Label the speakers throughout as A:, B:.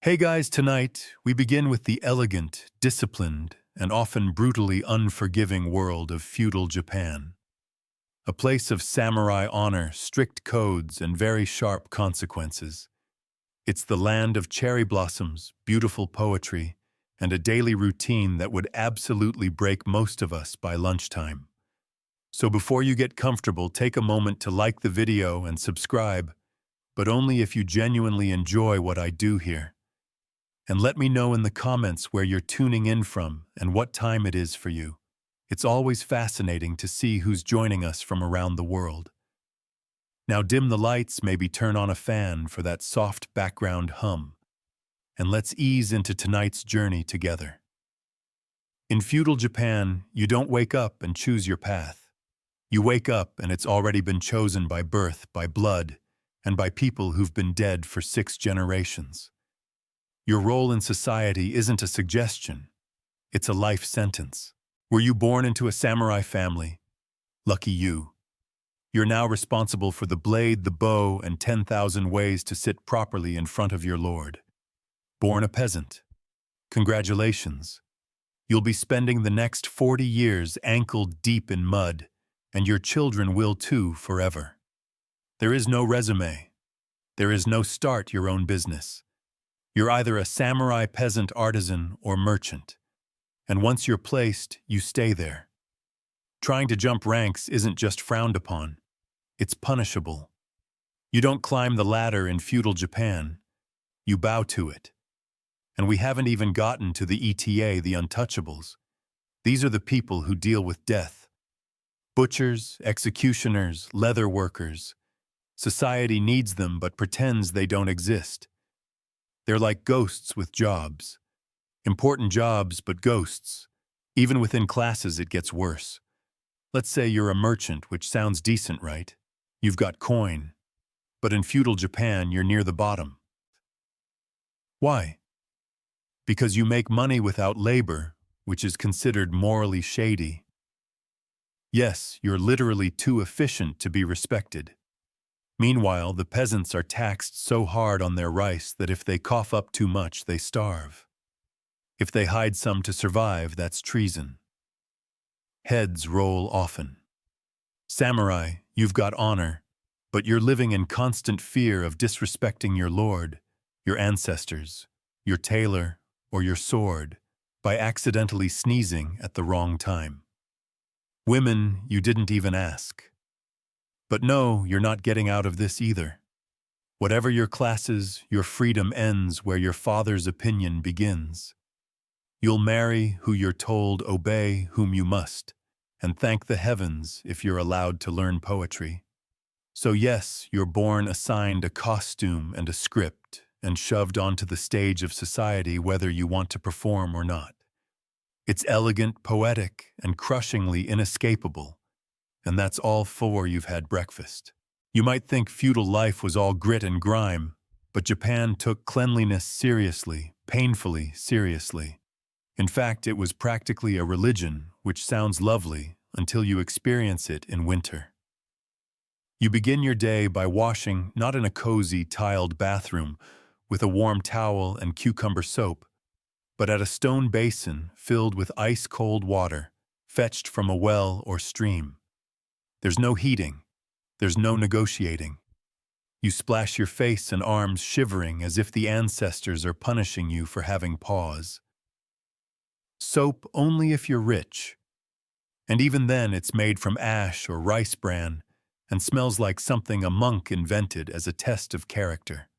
A: Hey guys, tonight we begin with the elegant, disciplined, and often brutally unforgiving world of feudal Japan. A place of samurai honor, strict codes, and very sharp consequences. It's the land of cherry blossoms, beautiful poetry, and a daily routine that would absolutely break most of us by lunchtime. So before you get comfortable, take a moment to like the video and subscribe, but only if you genuinely enjoy what I do here. And let me know in the comments where you're tuning in from and what time it is for you. It's always fascinating to see who's joining us from around the world. Now dim the lights, maybe turn on a fan for that soft background hum, and let's ease into tonight's journey together. In feudal Japan, you don't wake up and choose your path. You wake up and it's already been chosen by birth, by blood, and by people who've been dead for 6 generations. Your role in society isn't a suggestion, it's a life sentence. Were you born into a samurai family? Lucky you. You're now responsible for the blade, the bow, and 10,000 ways to sit properly in front of your lord. Born a peasant? Congratulations. You'll be spending the next 40 years ankle-deep in mud, and your children will too forever. There is no resume. There is no start your own business. You're either a samurai peasant artisan or merchant, and once you're placed, you stay there. Trying to jump ranks isn't just frowned upon, it's punishable. You don't climb the ladder in feudal Japan, you bow to it. And we haven't even gotten to the ETA, the untouchables. These are the people who deal with death. Butchers, executioners, leather workers. Society needs them but pretends they don't exist. They're like ghosts with jobs. Important jobs, but ghosts. Even within classes, it gets worse. Let's say you're a merchant, which sounds decent, right? You've got coin. But in feudal Japan, you're near the bottom. Why? Because you make money without labor, which is considered morally shady. Yes, you're literally too efficient to be respected. Meanwhile, the peasants are taxed so hard on their rice that if they cough up too much, they starve. If they hide some to survive, that's treason. Heads roll often. Samurai, you've got honor, but you're living in constant fear of disrespecting your lord, your ancestors, your tailor, or your sword by accidentally sneezing at the wrong time. Women, you didn't even ask. But no, you're not getting out of this either. Whatever your classes, your freedom ends where your father's opinion begins. You'll marry who you're told, obey whom you must, and thank the heavens if you're allowed to learn poetry. So yes, you're born assigned a costume and a script and shoved onto the stage of society whether you want to perform or not. It's elegant, poetic, and crushingly inescapable. And that's all for you've had breakfast. You might think feudal life was all grit and grime, but Japan took cleanliness seriously, painfully seriously. In fact, it was practically a religion, which sounds lovely until you experience it in winter. You begin your day by washing not in a cozy, tiled bathroom with a warm towel and cucumber soap, but at a stone basin filled with ice-cold water, fetched from a well or stream. There's no heating. There's no negotiating. You splash your face and arms shivering as if the ancestors are punishing you for having pause. Soap only if you're rich. And even then it's made from ash or rice bran and smells like something a monk invented as a test of character.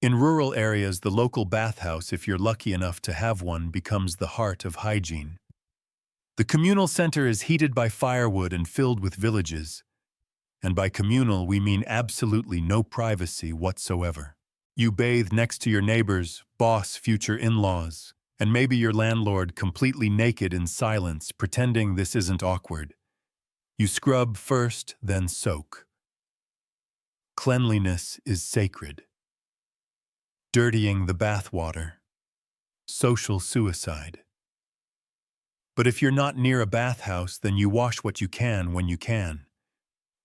A: In rural areas, the local bathhouse, if you're lucky enough to have one, becomes the heart of hygiene. The communal center is heated by firewood and filled with villages. And by communal, we mean absolutely no privacy whatsoever. You bathe next to your neighbors, boss, future in-laws, and maybe your landlord completely naked in silence, pretending this isn't awkward. You scrub first, then soak. Cleanliness is sacred. Dirtying the bathwater. Social suicide. But if you're not near a bathhouse, then you wash what you can when you can.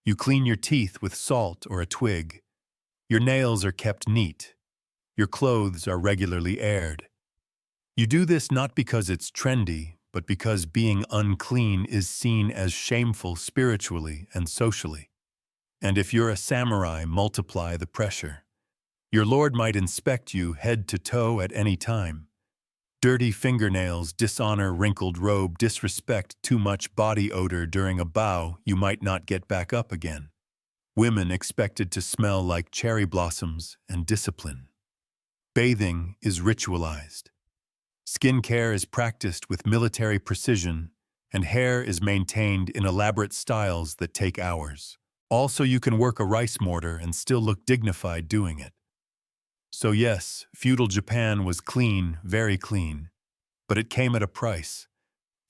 A: You clean your teeth with salt or a twig. Your nails are kept neat. Your clothes are regularly aired. You do this not because it's trendy, but because being unclean is seen as shameful spiritually and socially. And if you're a samurai, multiply the pressure. Your lord might inspect you head to toe at any time. Dirty fingernails, dishonor, wrinkled robe, disrespect, too much body odor during a bow, you might not get back up again. Women expected to smell like cherry blossoms and discipline. Bathing is ritualized. Skin care is practiced with military precision, and hair is maintained in elaborate styles that take hours. Also, you can work a rice mortar and still look dignified doing it. So yes, feudal Japan was clean, very clean, but it came at a price.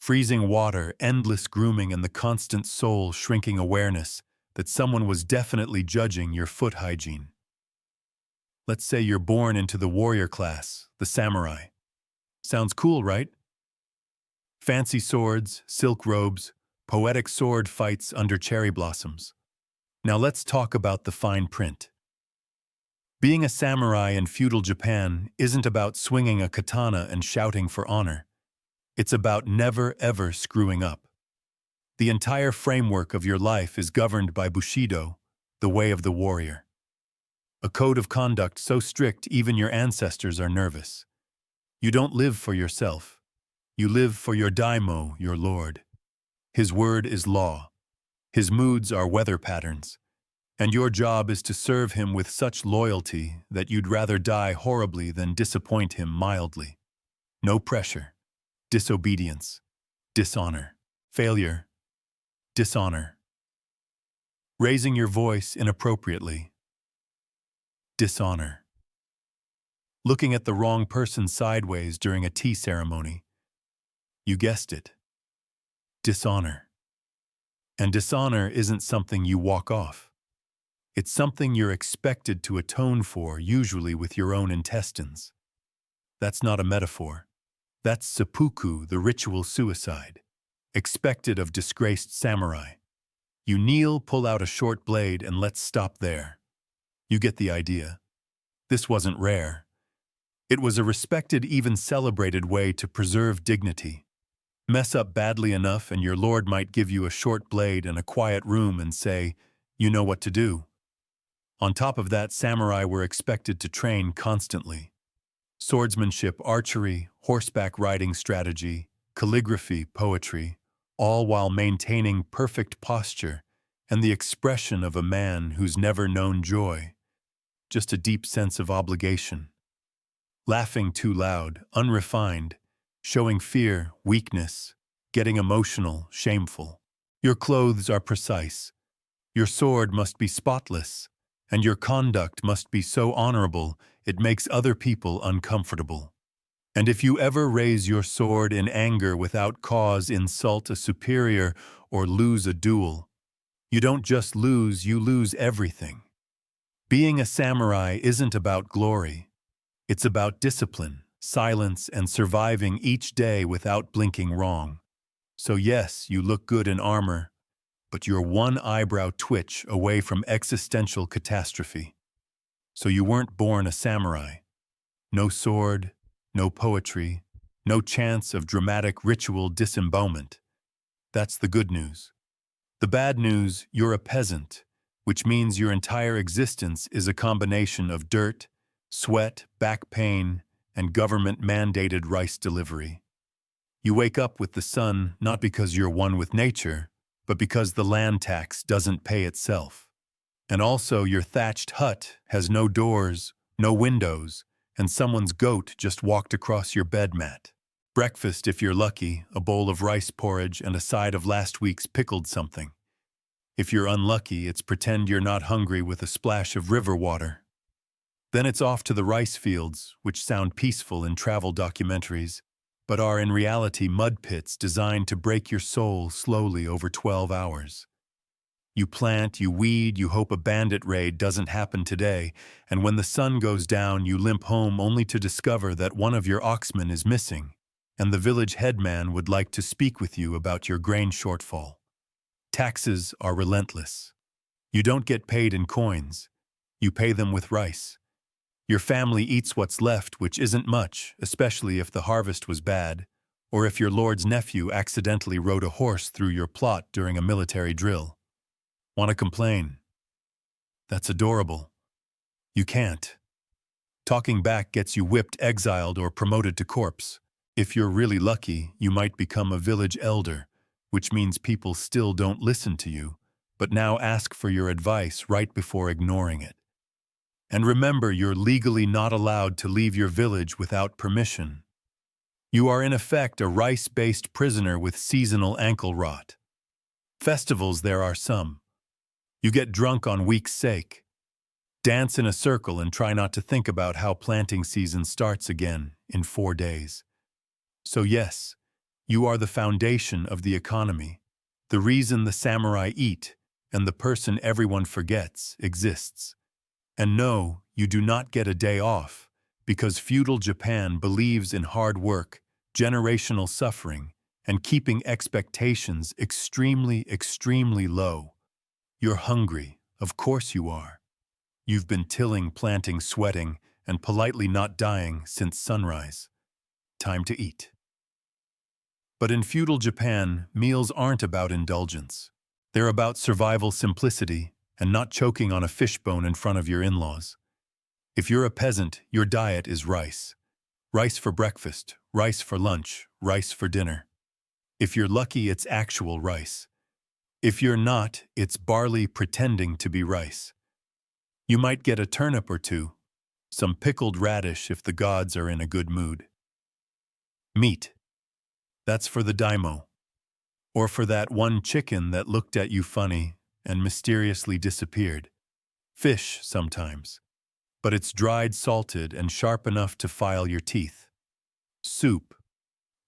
A: Freezing water, endless grooming, and the constant soul-shrinking awareness that someone was definitely judging your foot hygiene. Let's say you're born into the warrior class, the samurai. Sounds cool, right? Fancy swords, silk robes, poetic sword fights under cherry blossoms. Now let's talk about the fine print. Being a samurai in feudal Japan isn't about swinging a katana and shouting for honor. It's about never ever screwing up. The entire framework of your life is governed by Bushido, the way of the warrior. A code of conduct so strict even your ancestors are nervous. You don't live for yourself. You live for your daimyo, your lord. His word is law. His moods are weather patterns. And your job is to serve him with such loyalty that you'd rather die horribly than disappoint him mildly. No pressure. Disobedience. Dishonor. Failure. Dishonor. Raising your voice inappropriately. Dishonor. Looking at the wrong person sideways during a tea ceremony. You guessed it. Dishonor. And dishonor isn't something you walk off. It's something you're expected to atone for, usually with your own intestines. That's not a metaphor. That's seppuku, the ritual suicide, expected of disgraced samurai. You kneel, pull out a short blade, and let's stop there. You get the idea. This wasn't rare. It was a respected, even celebrated way to preserve dignity. Mess up badly enough and your lord might give you a short blade and a quiet room and say, you know what to do. On top of that, samurai were expected to train constantly. Swordsmanship, archery, horseback riding strategy, calligraphy, poetry, all while maintaining perfect posture and the expression of a man who's never known joy, just a deep sense of obligation. Laughing too loud, unrefined, showing fear, weakness, getting emotional, shameful. Your clothes are precise. Your sword must be spotless, and your conduct must be so honorable it makes other people uncomfortable. And if you ever raise your sword in anger without cause, insult a superior, or lose a duel, you don't just lose, you lose everything. Being a samurai isn't about glory. It's about discipline, silence, and surviving each day without blinking wrong. So yes, you look good in armor, but you're one eyebrow twitch away from existential catastrophe. So you weren't born a samurai. No sword, no poetry, no chance of dramatic ritual disembowelment. That's the good news. The bad news, you're a peasant, which means your entire existence is a combination of dirt, sweat, back pain, and government-mandated rice delivery. You wake up with the sun not because you're one with nature, but because the land tax doesn't pay itself. And also your thatched hut has no doors, no windows, and someone's goat just walked across your bed mat. Breakfast, if you're lucky, a bowl of rice porridge and a side of last week's pickled something. If you're unlucky, it's pretend you're not hungry with a splash of river water. Then it's off to the rice fields, which sound peaceful in travel documentaries, but are in reality mud pits designed to break your soul slowly over 12 hours. You plant, you weed, you hope a bandit raid doesn't happen today, and when the sun goes down, you limp home only to discover that one of your oxmen is missing, and the village headman would like to speak with you about your grain shortfall. Taxes are relentless. You don't get paid in coins. You pay them with rice. Your family eats what's left, which isn't much, especially if the harvest was bad, or if your lord's nephew accidentally rode a horse through your plot during a military drill. Want to complain? That's adorable. You can't. Talking back gets you whipped, exiled, or promoted to corpse. If you're really lucky, you might become a village elder, which means people still don't listen to you, but now ask for your advice right before ignoring it. And remember, you're legally not allowed to leave your village without permission. You are in effect a rice-based prisoner with seasonal ankle rot. Festivals, there are some. You get drunk on week's sake. Dance in a circle and try not to think about how planting season starts again in 4 days. So yes, you are the foundation of the economy, the reason the samurai eat, and the person everyone forgets exists. And no, you do not get a day off, because feudal Japan believes in hard work, generational suffering, and keeping expectations extremely, extremely low. You're hungry, of course you are. You've been tilling, planting, sweating, and politely not dying since sunrise. Time to eat. But in feudal Japan, meals aren't about indulgence. They're about survival simplicity and not choking on a fishbone in front of your in-laws. If you're a peasant, your diet is rice. Rice for breakfast, rice for lunch, rice for dinner. If you're lucky, it's actual rice. If you're not, it's barley pretending to be rice. You might get a turnip or two, some pickled radish if the gods are in a good mood. Meat. That's for the daimyo. Or for that one chicken that looked at you funny and mysteriously disappeared. Fish, sometimes. But it's dried, salted, and sharp enough to file your teeth. Soup.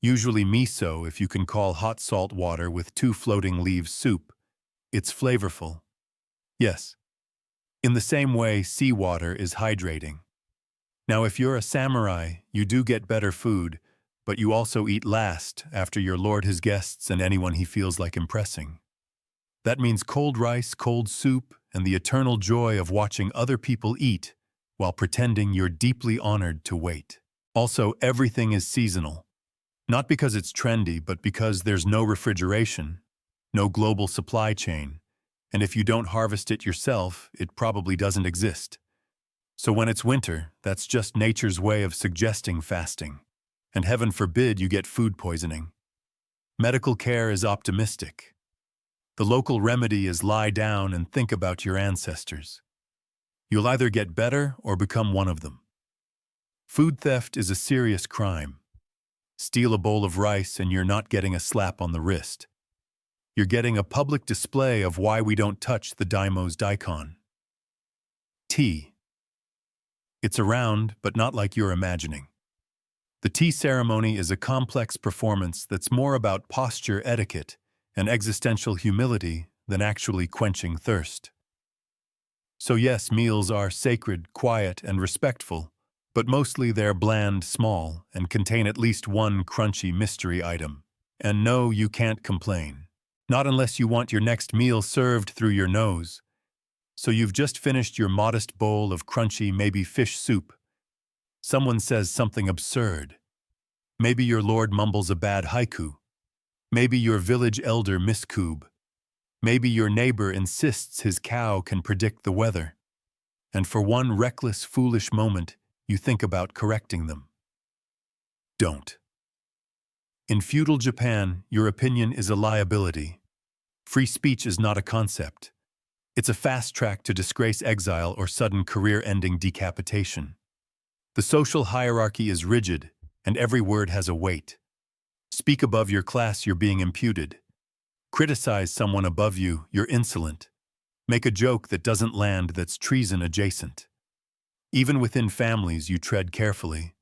A: Usually miso if you can call hot salt water with 2 floating leaves soup. It's flavorful. Yes. In the same way, seawater is hydrating. Now, if you're a samurai, you do get better food, but you also eat last after your lord, his guests, and anyone he feels like impressing. That means cold rice, cold soup, and the eternal joy of watching other people eat while pretending you're deeply honored to wait. Also, everything is seasonal. Not because it's trendy, but because there's no refrigeration, no global supply chain, and if you don't harvest it yourself, it probably doesn't exist. So when it's winter, that's just nature's way of suggesting fasting. And heaven forbid you get food poisoning. Medical care is optimistic. The local remedy is lie down and think about your ancestors. You'll either get better or become one of them. Food theft is a serious crime. Steal a bowl of rice and you're not getting a slap on the wrist. You're getting a public display of why we don't touch the daimyo's daikon. Tea. It's around, but not like you're imagining. The tea ceremony is a complex performance that's more about posture etiquette and existential humility than actually quenching thirst. So yes, meals are sacred, quiet, and respectful, but mostly they're bland, small, and contain at least one crunchy mystery item. And no, you can't complain. Not unless you want your next meal served through your nose. So you've just finished your modest bowl of crunchy, maybe fish soup. Someone says something absurd. Maybe your lord mumbles a bad haiku. Maybe your village elder miskoob. Maybe your neighbor insists his cow can predict the weather. And for one reckless, foolish moment, you think about correcting them. Don't. In feudal Japan, your opinion is a liability. Free speech is not a concept. It's a fast track to disgrace, exile, or sudden career-ending decapitation. The social hierarchy is rigid, and every word has a weight. Speak above your class, you're being imputed. Criticize someone above you, you're insolent. Make a joke that doesn't land, that's treason adjacent. Even within families, you tread carefully.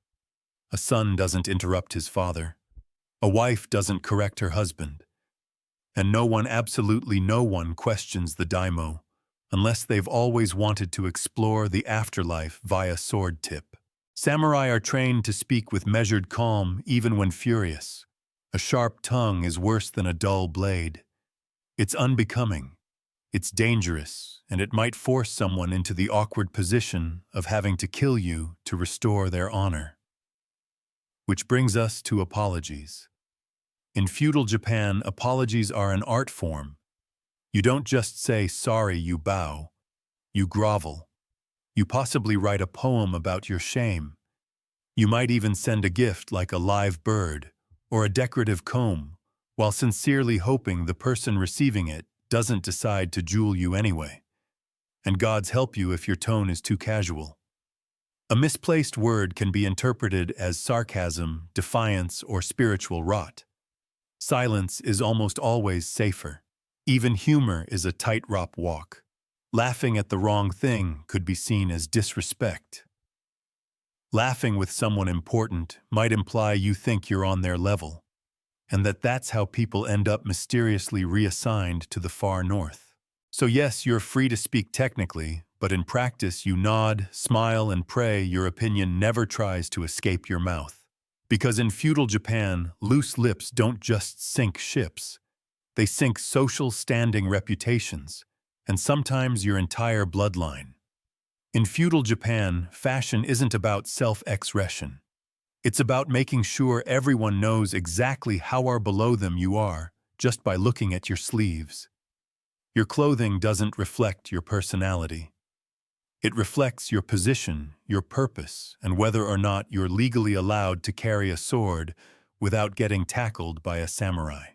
A: A son doesn't interrupt his father. A wife doesn't correct her husband. And no one, absolutely no one, questions the daimyo, unless they've always wanted to explore the afterlife via sword tip. Samurai are trained to speak with measured calm even when furious. A sharp tongue is worse than a dull blade. It's unbecoming. It's dangerous, and it might force someone into the awkward position of having to kill you to restore their honor. Which brings us to apologies. In feudal Japan, apologies are an art form. You don't just say sorry, you bow. You grovel. You possibly write a poem about your shame. You might even send a gift like a live bird or a decorative comb, while sincerely hoping the person receiving it doesn't decide to jewel you anyway. And God's help you if your tone is too casual. A misplaced word can be interpreted as sarcasm, defiance, or spiritual rot. Silence is almost always safer. Even humor is a tightrope walk. Laughing at the wrong thing could be seen as disrespect. Laughing with someone important might imply you think you're on their level, and that's how people end up mysteriously reassigned to the far north. So yes, you're free to speak technically, but in practice you nod, smile, and pray your opinion never tries to escape your mouth. Because in feudal Japan, loose lips don't just sink ships. They sink social standing reputations, and sometimes your entire bloodline. In feudal Japan, fashion isn't about self-expression. It's about making sure everyone knows exactly how far below them you are just by looking at your sleeves. Your clothing doesn't reflect your personality. It reflects your position, your purpose, and whether or not you're legally allowed to carry a sword without getting tackled by a samurai.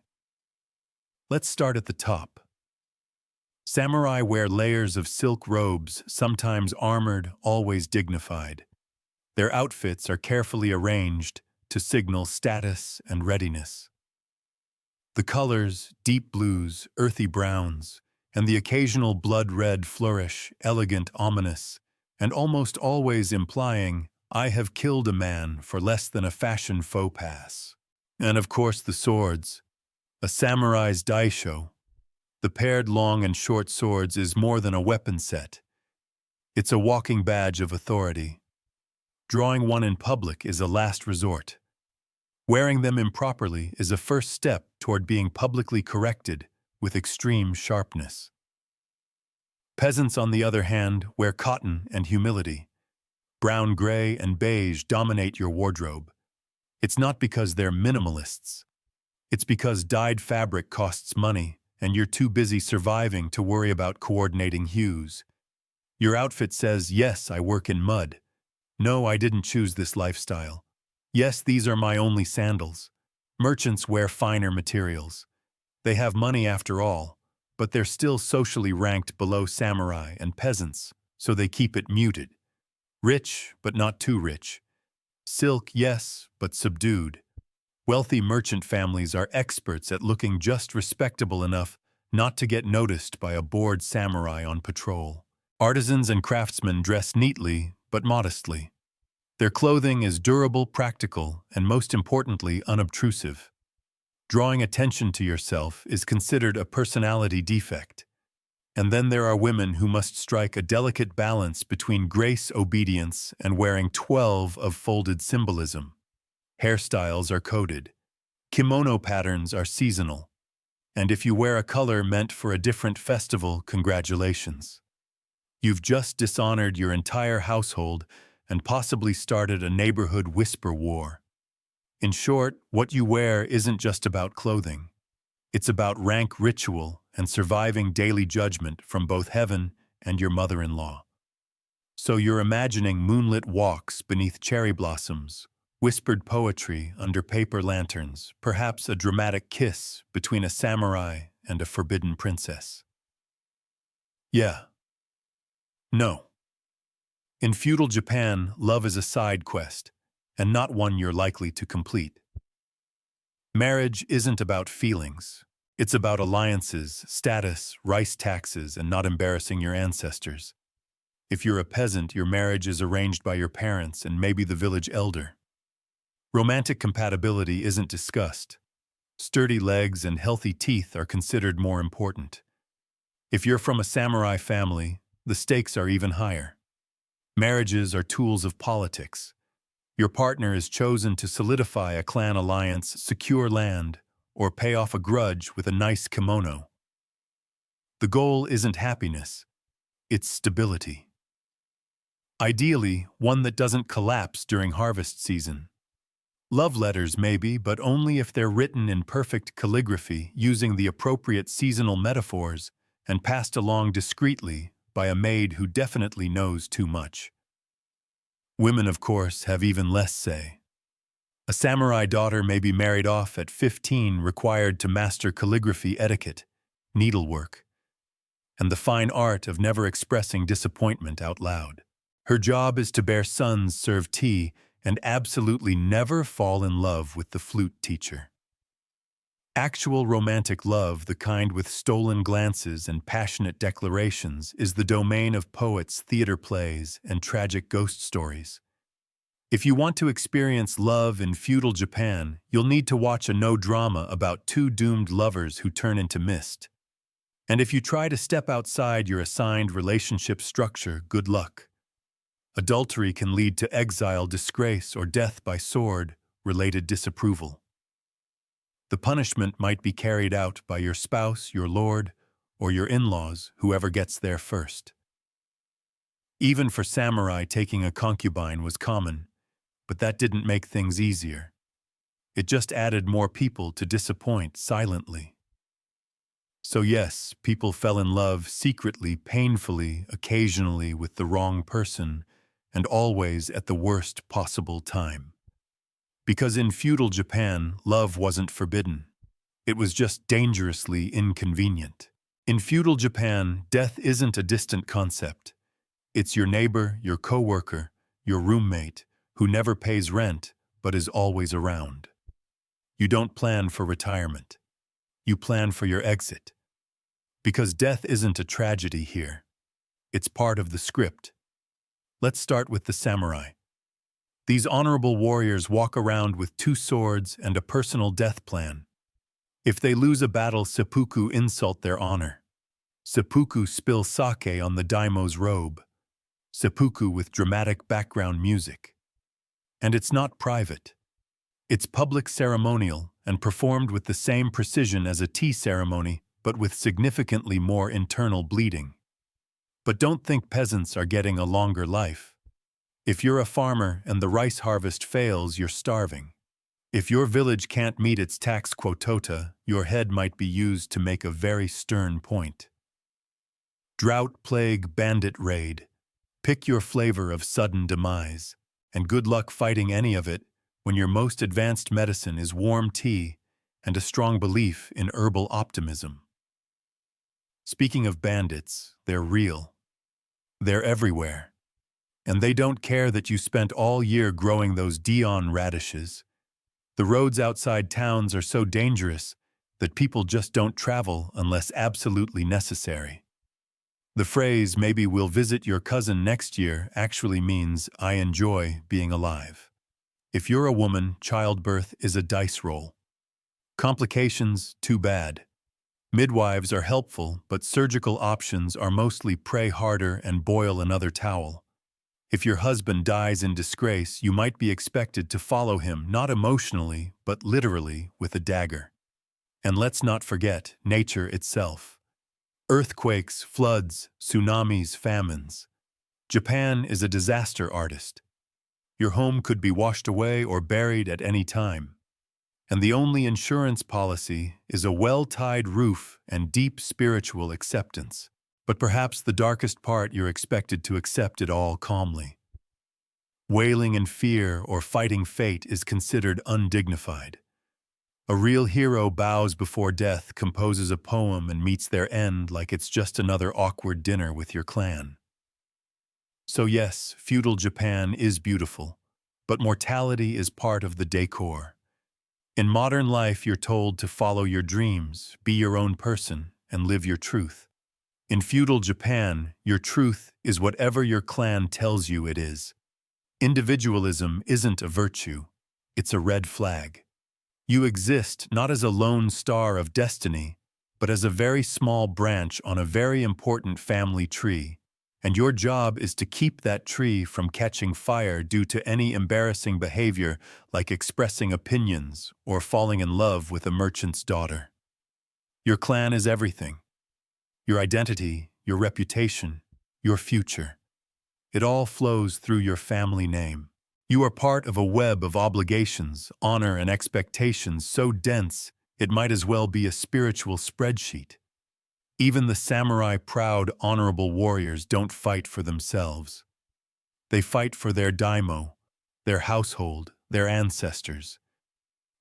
A: Let's start at the top. Samurai wear layers of silk robes, sometimes armored, always dignified. Their outfits are carefully arranged to signal status and readiness. The colors, deep blues, earthy browns, and the occasional blood-red flourish, elegant, ominous, and almost always implying, I have killed a man for less than a fashion faux pas. And of course the swords, a samurai's daisho. The paired long and short swords is more than a weapon set. It's a walking badge of authority. Drawing one in public is a last resort. Wearing them improperly is a first step toward being publicly corrected with extreme sharpness. Peasants, on the other hand, wear cotton and humility. Brown, gray, and beige dominate your wardrobe. It's not because they're minimalists. It's because dyed fabric costs money, and you're too busy surviving to worry about coordinating hues. Your outfit says, yes, I work in mud. No, I didn't choose this lifestyle. Yes, these are my only sandals. Merchants wear finer materials. They have money after all, but they're still socially ranked below samurai and peasants, so they keep it muted. Rich, but not too rich. Silk, yes, but subdued. Wealthy merchant families are experts at looking just respectable enough not to get noticed by a bored samurai on patrol. Artisans and craftsmen dress neatly, but modestly. Their clothing is durable, practical, and most importantly, unobtrusive. Drawing attention to yourself is considered a personality defect. And then there are women who must strike a delicate balance between grace, obedience, and wearing 12 of folded symbolism. Hairstyles are coded. Kimono patterns are seasonal. And if you wear a color meant for a different festival, congratulations. You've just dishonored your entire household and possibly started a neighborhood whisper war. In short, what you wear isn't just about clothing. It's about rank, ritual, and surviving daily judgment from both heaven and your mother-in-law. So you're imagining moonlit walks beneath cherry blossoms, whispered poetry under paper lanterns, perhaps a dramatic kiss between a samurai and a forbidden princess. Yeah. No. In feudal Japan, love is a side quest, and not one you're likely to complete. Marriage isn't about feelings. It's about alliances, status, rice taxes, and not embarrassing your ancestors. If you're a peasant, your marriage is arranged by your parents and maybe the village elder. Romantic compatibility isn't discussed. Sturdy legs and healthy teeth are considered more important. If you're from a samurai family, the stakes are even higher. Marriages are tools of politics. Your partner is chosen to solidify a clan alliance, secure land, or pay off a grudge with a nice kimono. The goal isn't happiness, it's stability. Ideally, one that doesn't collapse during harvest season. Love letters maybe, but only if they're written in perfect calligraphy using the appropriate seasonal metaphors and passed along discreetly by a maid who definitely knows too much. Women, of course, have even less say. A samurai daughter may be married off at 15, required to master calligraphy etiquette, needlework, and the fine art of never expressing disappointment out loud. Her job is to bear sons, serve tea, and absolutely never fall in love with the flute teacher. Actual romantic love, the kind with stolen glances and passionate declarations, is the domain of poets, theater plays, and tragic ghost stories. If you want to experience love in feudal Japan, you'll need to watch a no-drama about two doomed lovers who turn into mist. And if you try to step outside your assigned relationship structure, good luck. Adultery can lead to exile, disgrace, or death by sword-related disapproval. The punishment might be carried out by your spouse, your lord, or your in-laws, whoever gets there first. Even for samurai, taking a concubine was common, but that didn't make things easier. It just added more people to disappoint silently. So yes, people fell in love secretly, painfully, occasionally with the wrong person, and always at the worst possible time. Because in feudal Japan, love wasn't forbidden. It was just dangerously inconvenient. In feudal Japan, death isn't a distant concept. It's your neighbor, your coworker, your roommate, who never pays rent but is always around. You don't plan for retirement. You plan for your exit. Because death isn't a tragedy here. It's part of the script. Let's start with the samurai. These honorable warriors walk around with 2 swords and a personal death plan. If they lose a battle, seppuku insult their honor. Seppuku spill sake on the daimo's robe. Seppuku with dramatic background music. And it's not private. It's public ceremonial and performed with the same precision as a tea ceremony, but with significantly more internal bleeding. But don't think peasants are getting a longer life. If you're a farmer and the rice harvest fails, you're starving. If your village can't meet its tax quota, your head might be used to make a very stern point. Drought, plague, bandit raid. Pick your flavor of sudden demise, and good luck fighting any of it when your most advanced medicine is warm tea and a strong belief in herbal optimism. Speaking of bandits, they're real. They're everywhere. And they don't care that you spent all year growing those Dion radishes. The roads outside towns are so dangerous that people just don't travel unless absolutely necessary. The phrase, "maybe we'll visit your cousin next year," actually means, "I enjoy being alive." If you're a woman, childbirth is a dice roll. Complications, too bad. Midwives are helpful, but surgical options are mostly pray harder and boil another towel. If your husband dies in disgrace, you might be expected to follow him, not emotionally, but literally, with a dagger. And let's not forget nature itself. Earthquakes, floods, tsunamis, famines. Japan is a disaster artist. Your home could be washed away or buried at any time. And the only insurance policy is a well-tied roof and deep spiritual acceptance. But perhaps the darkest part, you're expected to accept it all calmly. Wailing in fear or fighting fate is considered undignified. A real hero bows before death, composes a poem, and meets their end like it's just another awkward dinner with your clan. So yes, feudal Japan is beautiful, but mortality is part of the decor. In modern life, you're told to follow your dreams, be your own person, and live your truth. In feudal Japan, your truth is whatever your clan tells you it is. Individualism isn't a virtue, it's a red flag. You exist not as a lone star of destiny, but as a very small branch on a very important family tree, and your job is to keep that tree from catching fire due to any embarrassing behavior like expressing opinions or falling in love with a merchant's daughter. Your clan is everything. Your identity, your reputation, your future. It all flows through your family name. You are part of a web of obligations, honor, and expectations so dense it might as well be a spiritual spreadsheet. Even the samurai proud, honorable warriors don't fight for themselves. They fight for their daimyo, their household, their ancestors.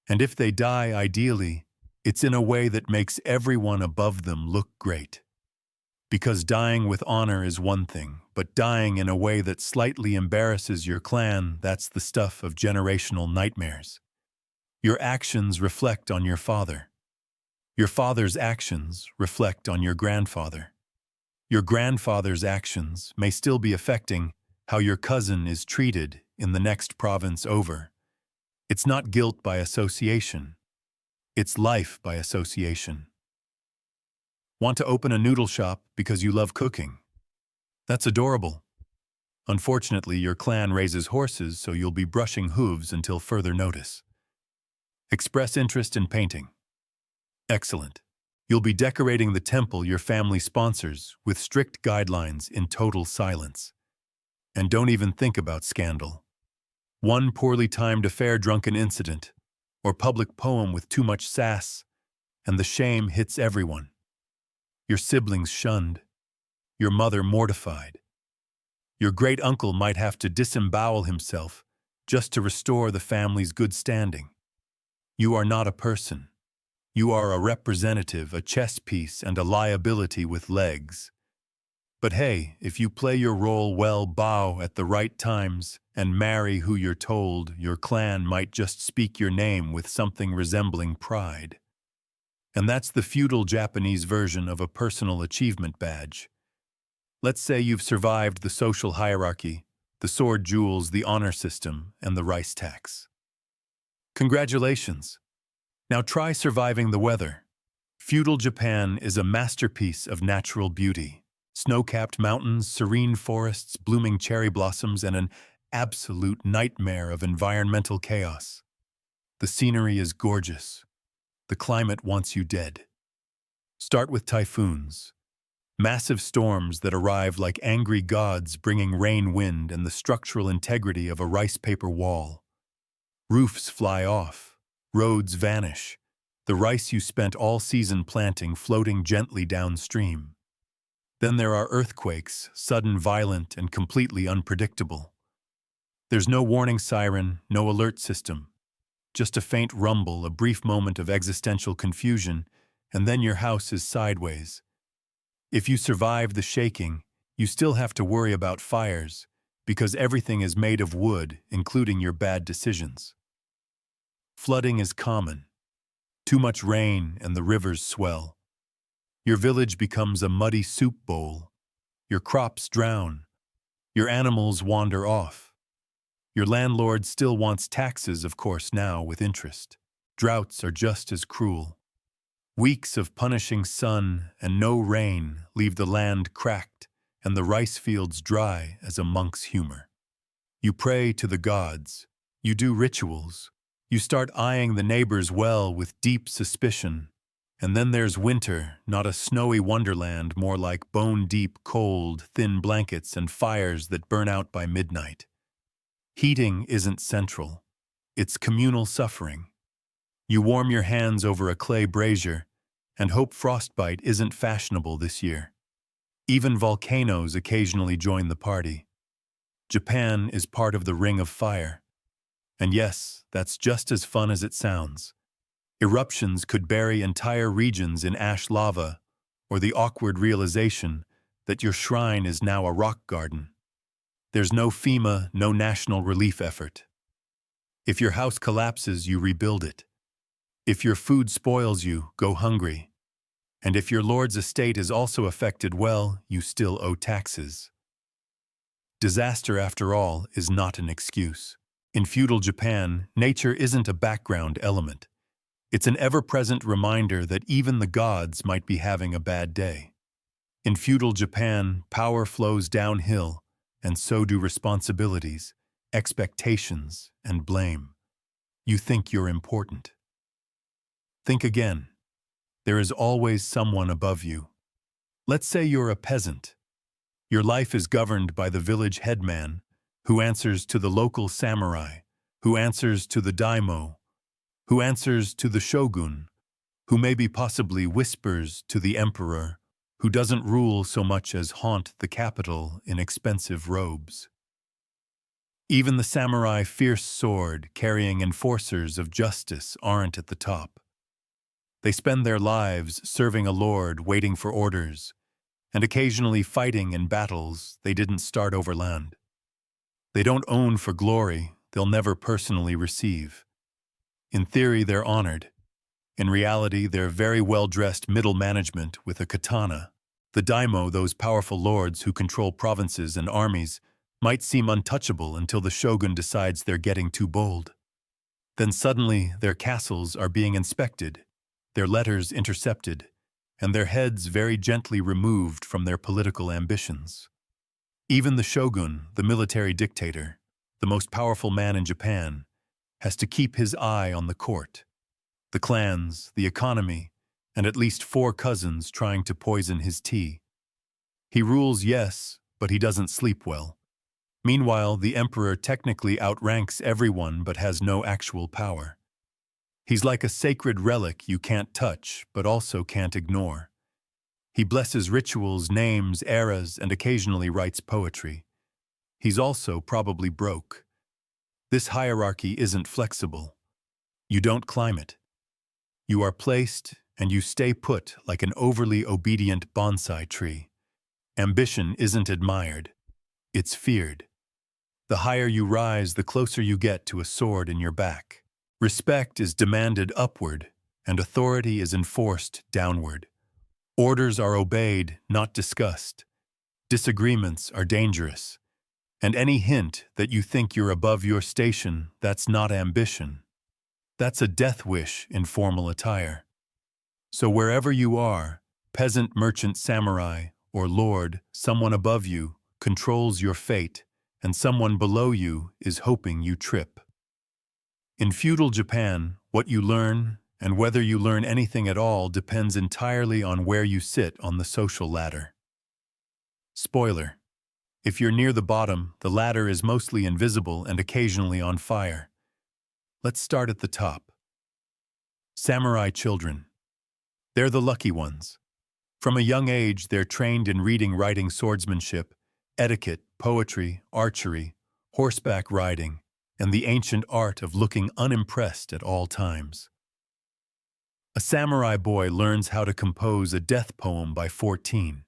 A: And if they die ideally, it's in a way that makes everyone above them look great. Because dying with honor is one thing, but dying in a way that slightly embarrasses your clan, that's the stuff of generational nightmares. Your actions reflect on your father. Your father's actions reflect on your grandfather. Your grandfather's actions may still be affecting how your cousin is treated in the next province over. It's not guilt by association. It's life by association. Want to open a noodle shop because you love cooking? That's adorable. Unfortunately, your clan raises horses, so you'll be brushing hooves until further notice. Express interest in painting. Excellent. You'll be decorating the temple your family sponsors with strict guidelines in total silence. And don't even think about scandal. One poorly timed affair-drunken incident, or public poem with too much sass, and the shame hits everyone. Your siblings shunned. Your mother mortified. Your great-uncle might have to disembowel himself just to restore the family's good standing. You are not a person. You are a representative, a chess piece, and a liability with legs. But hey, if you play your role well, bow at the right times, and marry who you're told, your clan might just speak your name with something resembling pride. And that's the feudal Japanese version of a personal achievement badge. Let's say you've survived the social hierarchy, the sword jewels, the honor system, and the rice tax. Congratulations! Now try surviving the weather. Feudal Japan is a masterpiece of natural beauty. Snow-capped mountains, serene forests, blooming cherry blossoms, and an absolute nightmare of environmental chaos. The scenery is gorgeous. The climate wants you dead. Start with typhoons. Massive storms that arrive like angry gods bringing rain, wind, and the structural integrity of a rice paper wall. Roofs fly off. Roads vanish. The rice you spent all season planting floating gently downstream. Then there are earthquakes, sudden, violent, and completely unpredictable. There's no warning siren, no alert system. Just a faint rumble, a brief moment of existential confusion, and then your house is sideways. If you survive the shaking, you still have to worry about fires, because everything is made of wood, including your bad decisions. Flooding is common. Too much rain and the rivers swell. Your village becomes a muddy soup bowl. Your crops drown. Your animals wander off. Your landlord still wants taxes, of course, now with interest. Droughts are just as cruel. Weeks of punishing sun and no rain leave the land cracked and the rice fields dry as a monk's humor. You pray to the gods. You do rituals. You start eyeing the neighbors well with deep suspicion. And then there's winter, not a snowy wonderland, more like bone-deep, cold, thin blankets and fires that burn out by midnight. Heating isn't central. It's communal suffering. You warm your hands over a clay brazier and hope frostbite isn't fashionable this year. Even volcanoes occasionally join the party. Japan is part of the Ring of Fire. And yes, that's just as fun as it sounds. Eruptions could bury entire regions in ash lava, or the awkward realization that your shrine is now a rock garden. There's no FEMA, no national relief effort. If your house collapses, you rebuild it. If your food spoils you, go hungry. And if your lord's estate is also affected, well, you still owe taxes. Disaster, after all, is not an excuse. In feudal Japan, nature isn't a background element. It's an ever-present reminder that even the gods might be having a bad day. In feudal Japan, power flows downhill, and so do responsibilities, expectations, and blame. You think you're important. Think again. There is always someone above you. Let's say you're a peasant. Your life is governed by the village headman, who answers to the local samurai, who answers to the daimyo, who answers to the shogun, who maybe possibly whispers to the emperor, who doesn't rule so much as haunt the capital in expensive robes. Even the samurai fierce sword carrying enforcers of justice aren't at the top. They spend their lives serving a lord waiting for orders, and occasionally fighting in battles they didn't start overland. They don't own for glory they'll never personally receive. In theory, they're honored. In reality, they're very well-dressed middle management with a katana. The daimyo, those powerful lords who control provinces and armies, might seem untouchable until the shogun decides they're getting too bold. Then suddenly, their castles are being inspected, their letters intercepted, and their heads very gently removed from their political ambitions. Even the shogun, the military dictator, the most powerful man in Japan, has to keep his eye on the court, the clans, the economy, and at least 4 cousins trying to poison his tea. He rules, yes, but he doesn't sleep well. Meanwhile, the emperor technically outranks everyone but has no actual power. He's like a sacred relic you can't touch, but also can't ignore. He blesses rituals, names, eras, and occasionally writes poetry. He's also probably broke. This hierarchy isn't flexible. You don't climb it. You are placed, and you stay put like an overly obedient bonsai tree. Ambition isn't admired. It's feared. The higher you rise, the closer you get to a sword in your back. Respect is demanded upward, and authority is enforced downward. Orders are obeyed, not discussed. Disagreements are dangerous. And any hint that you think you're above your station, that's not ambition. That's a death wish in formal attire. So wherever you are, peasant, merchant, samurai, or lord, someone above you controls your fate, and someone below you is hoping you trip. In feudal Japan, what you learn, and whether you learn anything at all, depends entirely on where you sit on the social ladder. Spoiler: if you're near the bottom, the ladder is mostly invisible and occasionally on fire. Let's start at the top. Samurai children. They're the lucky ones. From a young age, they're trained in reading, writing, swordsmanship, etiquette, poetry, archery, horseback riding, and the ancient art of looking unimpressed at all times. A samurai boy learns how to compose a death poem by 14.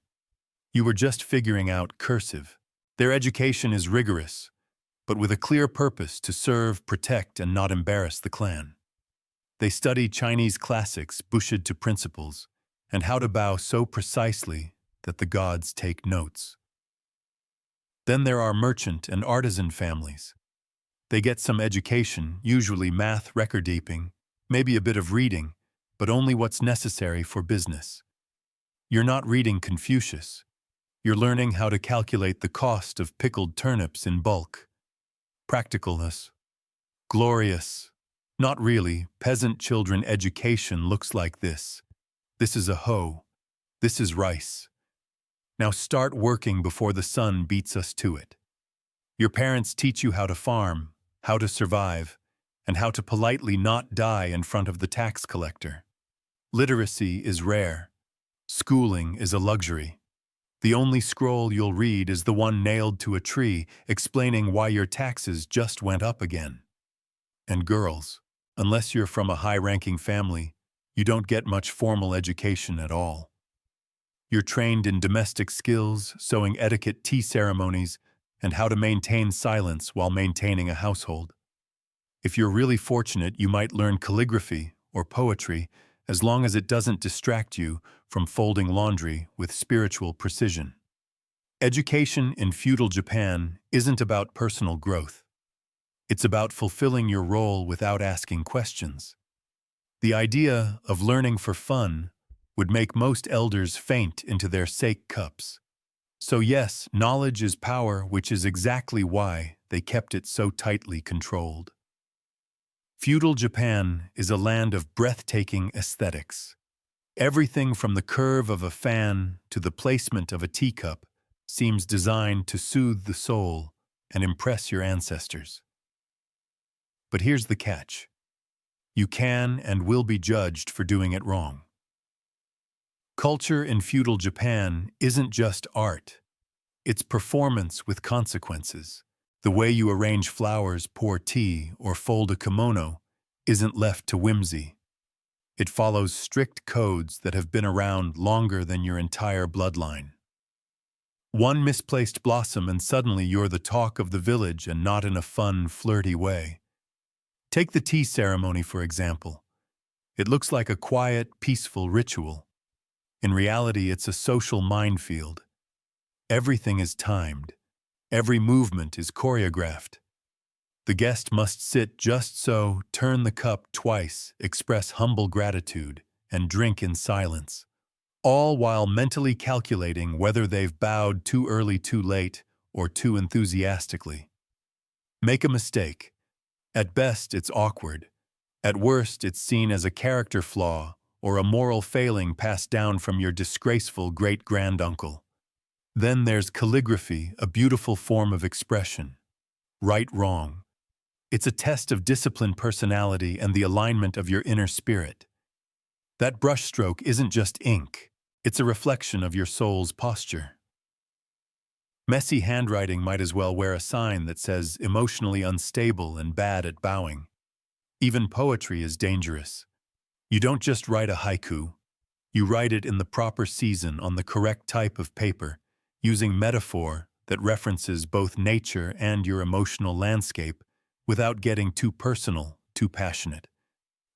A: You were just figuring out cursive. Their education is rigorous, but with a clear purpose to serve, protect, and not embarrass the clan. They study Chinese classics, Bushido principles, and how to bow so precisely that the gods take notes. Then there are merchant and artisan families. They get some education, usually math, record-keeping, maybe a bit of reading, but only what's necessary for business. You're not reading Confucius. You're learning how to calculate the cost of pickled turnips in bulk. Practicalness. Glorious. Not really. Peasant children education looks like this. This is a hoe. This is rice. Now start working before the sun beats us to it. Your parents teach you how to farm, how to survive, and how to politely not die in front of the tax collector. Literacy is rare. Schooling is a luxury. The only scroll you'll read is the one nailed to a tree explaining why your taxes just went up again. And girls, unless you're from a high-ranking family, you don't get much formal education at all. You're trained in domestic skills, sewing etiquette, tea ceremonies, and how to maintain silence while maintaining a household. If you're really fortunate, you might learn calligraphy or poetry, as long as it doesn't distract you from folding laundry with spiritual precision. Education in feudal Japan isn't about personal growth. It's about fulfilling your role without asking questions. The idea of learning for fun would make most elders faint into their sake cups. So yes, knowledge is power, which is exactly why they kept it so tightly controlled. Feudal Japan is a land of breathtaking aesthetics. Everything from the curve of a fan to the placement of a teacup seems designed to soothe the soul and impress your ancestors. But here's the catch. You can and will be judged for doing it wrong. Culture in feudal Japan isn't just art. It's performance with consequences. The way you arrange flowers, pour tea, or fold a kimono isn't left to whimsy. It follows strict codes that have been around longer than your entire bloodline. One misplaced blossom and suddenly you're the talk of the village, and not in a fun, flirty way. Take the tea ceremony, for example. It looks like a quiet, peaceful ritual. In reality, it's a social minefield. Everything is timed. Every movement is choreographed. The guest must sit just so, turn the cup twice, express humble gratitude, and drink in silence, all while mentally calculating whether they've bowed too early, too late, or too enthusiastically. Make a mistake. At best, it's awkward. At worst, it's seen as a character flaw or a moral failing passed down from your disgraceful great-granduncle. Then there's calligraphy, a beautiful form of expression. Right, wrong. It's a test of disciplined personality and the alignment of your inner spirit. That brushstroke isn't just ink. It's a reflection of your soul's posture. Messy handwriting might as well wear a sign that says emotionally unstable and bad at bowing. Even poetry is dangerous. You don't just write a haiku. You write it in the proper season on the correct type of paper, using metaphor that references both nature and your emotional landscape without getting too personal, too passionate.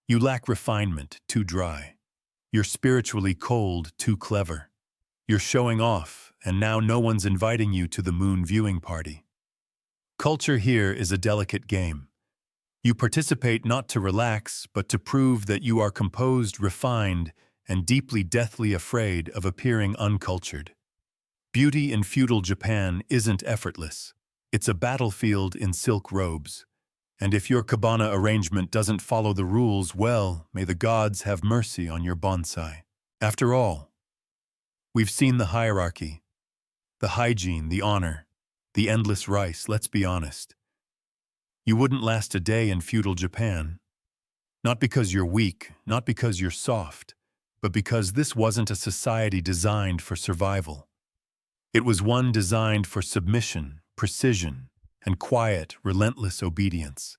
A: You lack refinement, too dry. You're spiritually cold, too clever. You're showing off, and now no one's inviting you to the moon viewing party. Culture here is a delicate game. You participate not to relax, but to prove that you are composed, refined, and deeply deathly afraid of appearing uncultured. Beauty in feudal Japan isn't effortless. It's a battlefield in silk robes. And if your cabana arrangement doesn't follow the rules, well, may the gods have mercy on your bonsai. After all, we've seen the hierarchy, the hygiene, the honor, the endless rice. Let's be honest. You wouldn't last a day in feudal Japan. Not because you're weak, not because you're soft, but because this wasn't a society designed for survival. It was one designed for submission, precision, and quiet, relentless obedience.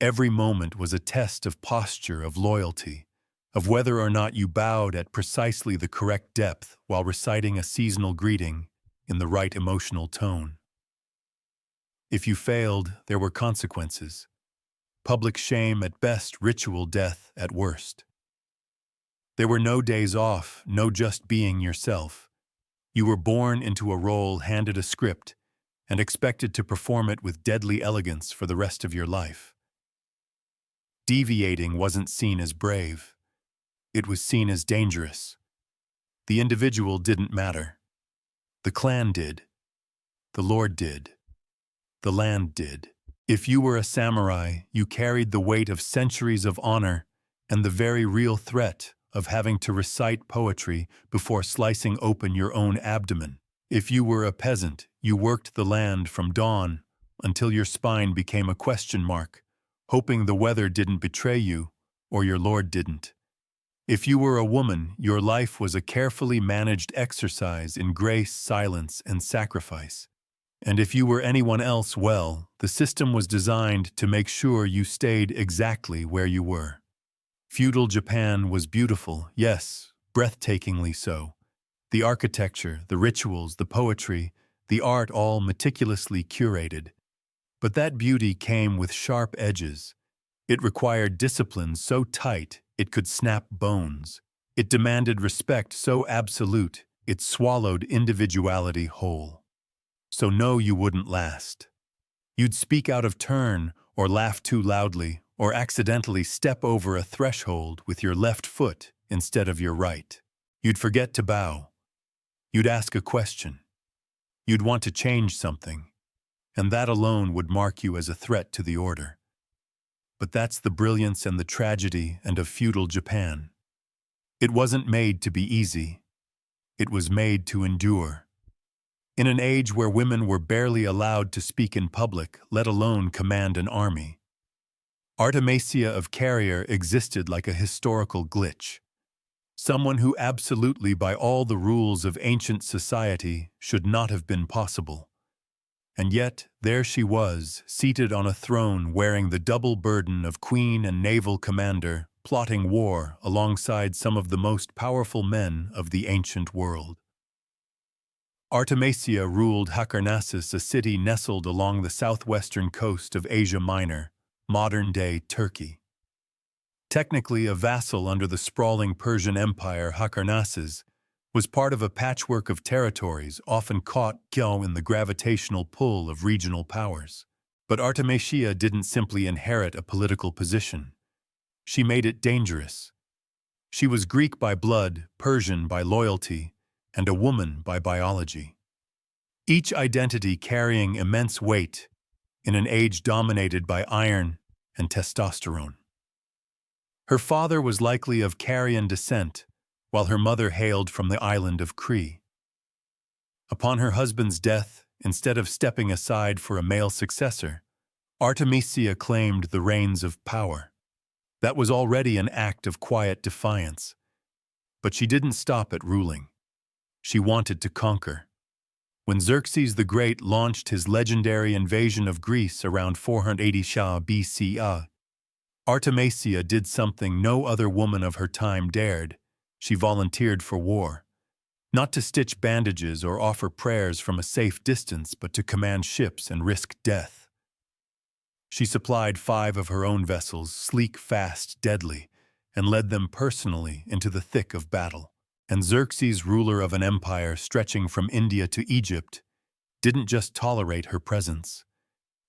A: Every moment was a test of posture, of loyalty, of whether or not you bowed at precisely the correct depth while reciting a seasonal greeting in the right emotional tone. If you failed, there were consequences. Public shame at best, ritual death at worst. There were no days off, no just being yourself. You were born into a role, handed a script, and expected to perform it with deadly elegance for the rest of your life. Deviating wasn't seen as brave. It was seen as dangerous. The individual didn't matter. The clan did. The lord did. The land did. If you were a samurai, you carried the weight of centuries of honor and the very real threat of having to recite poetry before slicing open your own abdomen. If you were a peasant, you worked the land from dawn until your spine became a question mark, hoping the weather didn't betray you or your lord didn't. If you were a woman, your life was a carefully managed exercise in grace, silence, and sacrifice. And if you were anyone else, well, the system was designed to make sure you stayed exactly where you were. Feudal Japan was beautiful, yes, breathtakingly so. The architecture, the rituals, the poetry, the art all meticulously curated. But that beauty came with sharp edges. It required discipline so tight it could snap bones. It demanded respect so absolute it swallowed individuality whole. So no, you wouldn't last. You'd speak out of turn, or laugh too loudly, or accidentally step over a threshold with your left foot instead of your right. You'd forget to bow. You'd ask a question. You'd want to change something, and that alone would mark you as a threat to the order. But that's the brilliance and the tragedy and of feudal Japan. It wasn't made to be easy. It was made to endure. In an age where women were barely allowed to speak in public, let alone command an army, Artemisia of Carrier existed like a historical glitch. Someone who absolutely, by all the rules of ancient society, should not have been possible. And yet, there she was, seated on a throne wearing the double burden of queen and naval commander, plotting war alongside some of the most powerful men of the ancient world. Artemisia ruled Halicarnassus, a city nestled along the southwestern coast of Asia Minor, modern-day Turkey. Technically a vassal under the sprawling Persian Empire, Halicarnassus was part of a patchwork of territories often caught in the gravitational pull of regional powers. But Artemisia didn't simply inherit a political position. She made it dangerous. She was Greek by blood, Persian by loyalty, and a woman by biology. Each identity carrying immense weight in an age dominated by iron and testosterone. Her father was likely of Carian descent, while her mother hailed from the island of Crete. Upon her husband's death, instead of stepping aside for a male successor, Artemisia claimed the reins of power. That was already an act of quiet defiance. But she didn't stop at ruling. She wanted to conquer. When Xerxes the Great launched his legendary invasion of Greece around 480 BCE, Artemisia did something no other woman of her time dared. She volunteered for war. Not to stitch bandages or offer prayers from a safe distance, but to command ships and risk death. She supplied 5 of her own vessels, sleek, fast, deadly, and led them personally into the thick of battle. And Xerxes, ruler of an empire stretching from India to Egypt, didn't just tolerate her presence.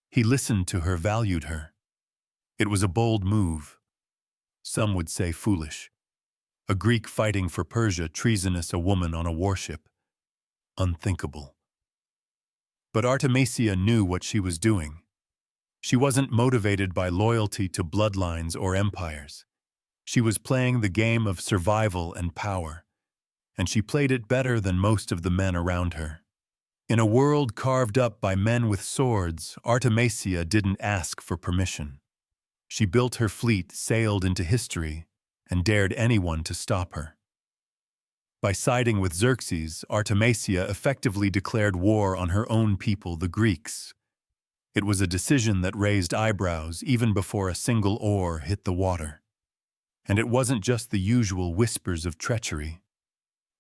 A: He listened to her, valued her. It was a bold move. Some would say foolish. A Greek fighting for Persia, treasonous, a woman on a warship. Unthinkable. But Artemisia knew what she was doing. She wasn't motivated by loyalty to bloodlines or empires. She was playing the game of survival and power, and she played it better than most of the men around her. In a world carved up by men with swords, Artemisia didn't ask for permission. She built her fleet, sailed into history, and dared anyone to stop her. By siding with Xerxes, Artemisia effectively declared war on her own people, the Greeks. It was a decision that raised eyebrows even before a single oar hit the water. And it wasn't just the usual whispers of treachery.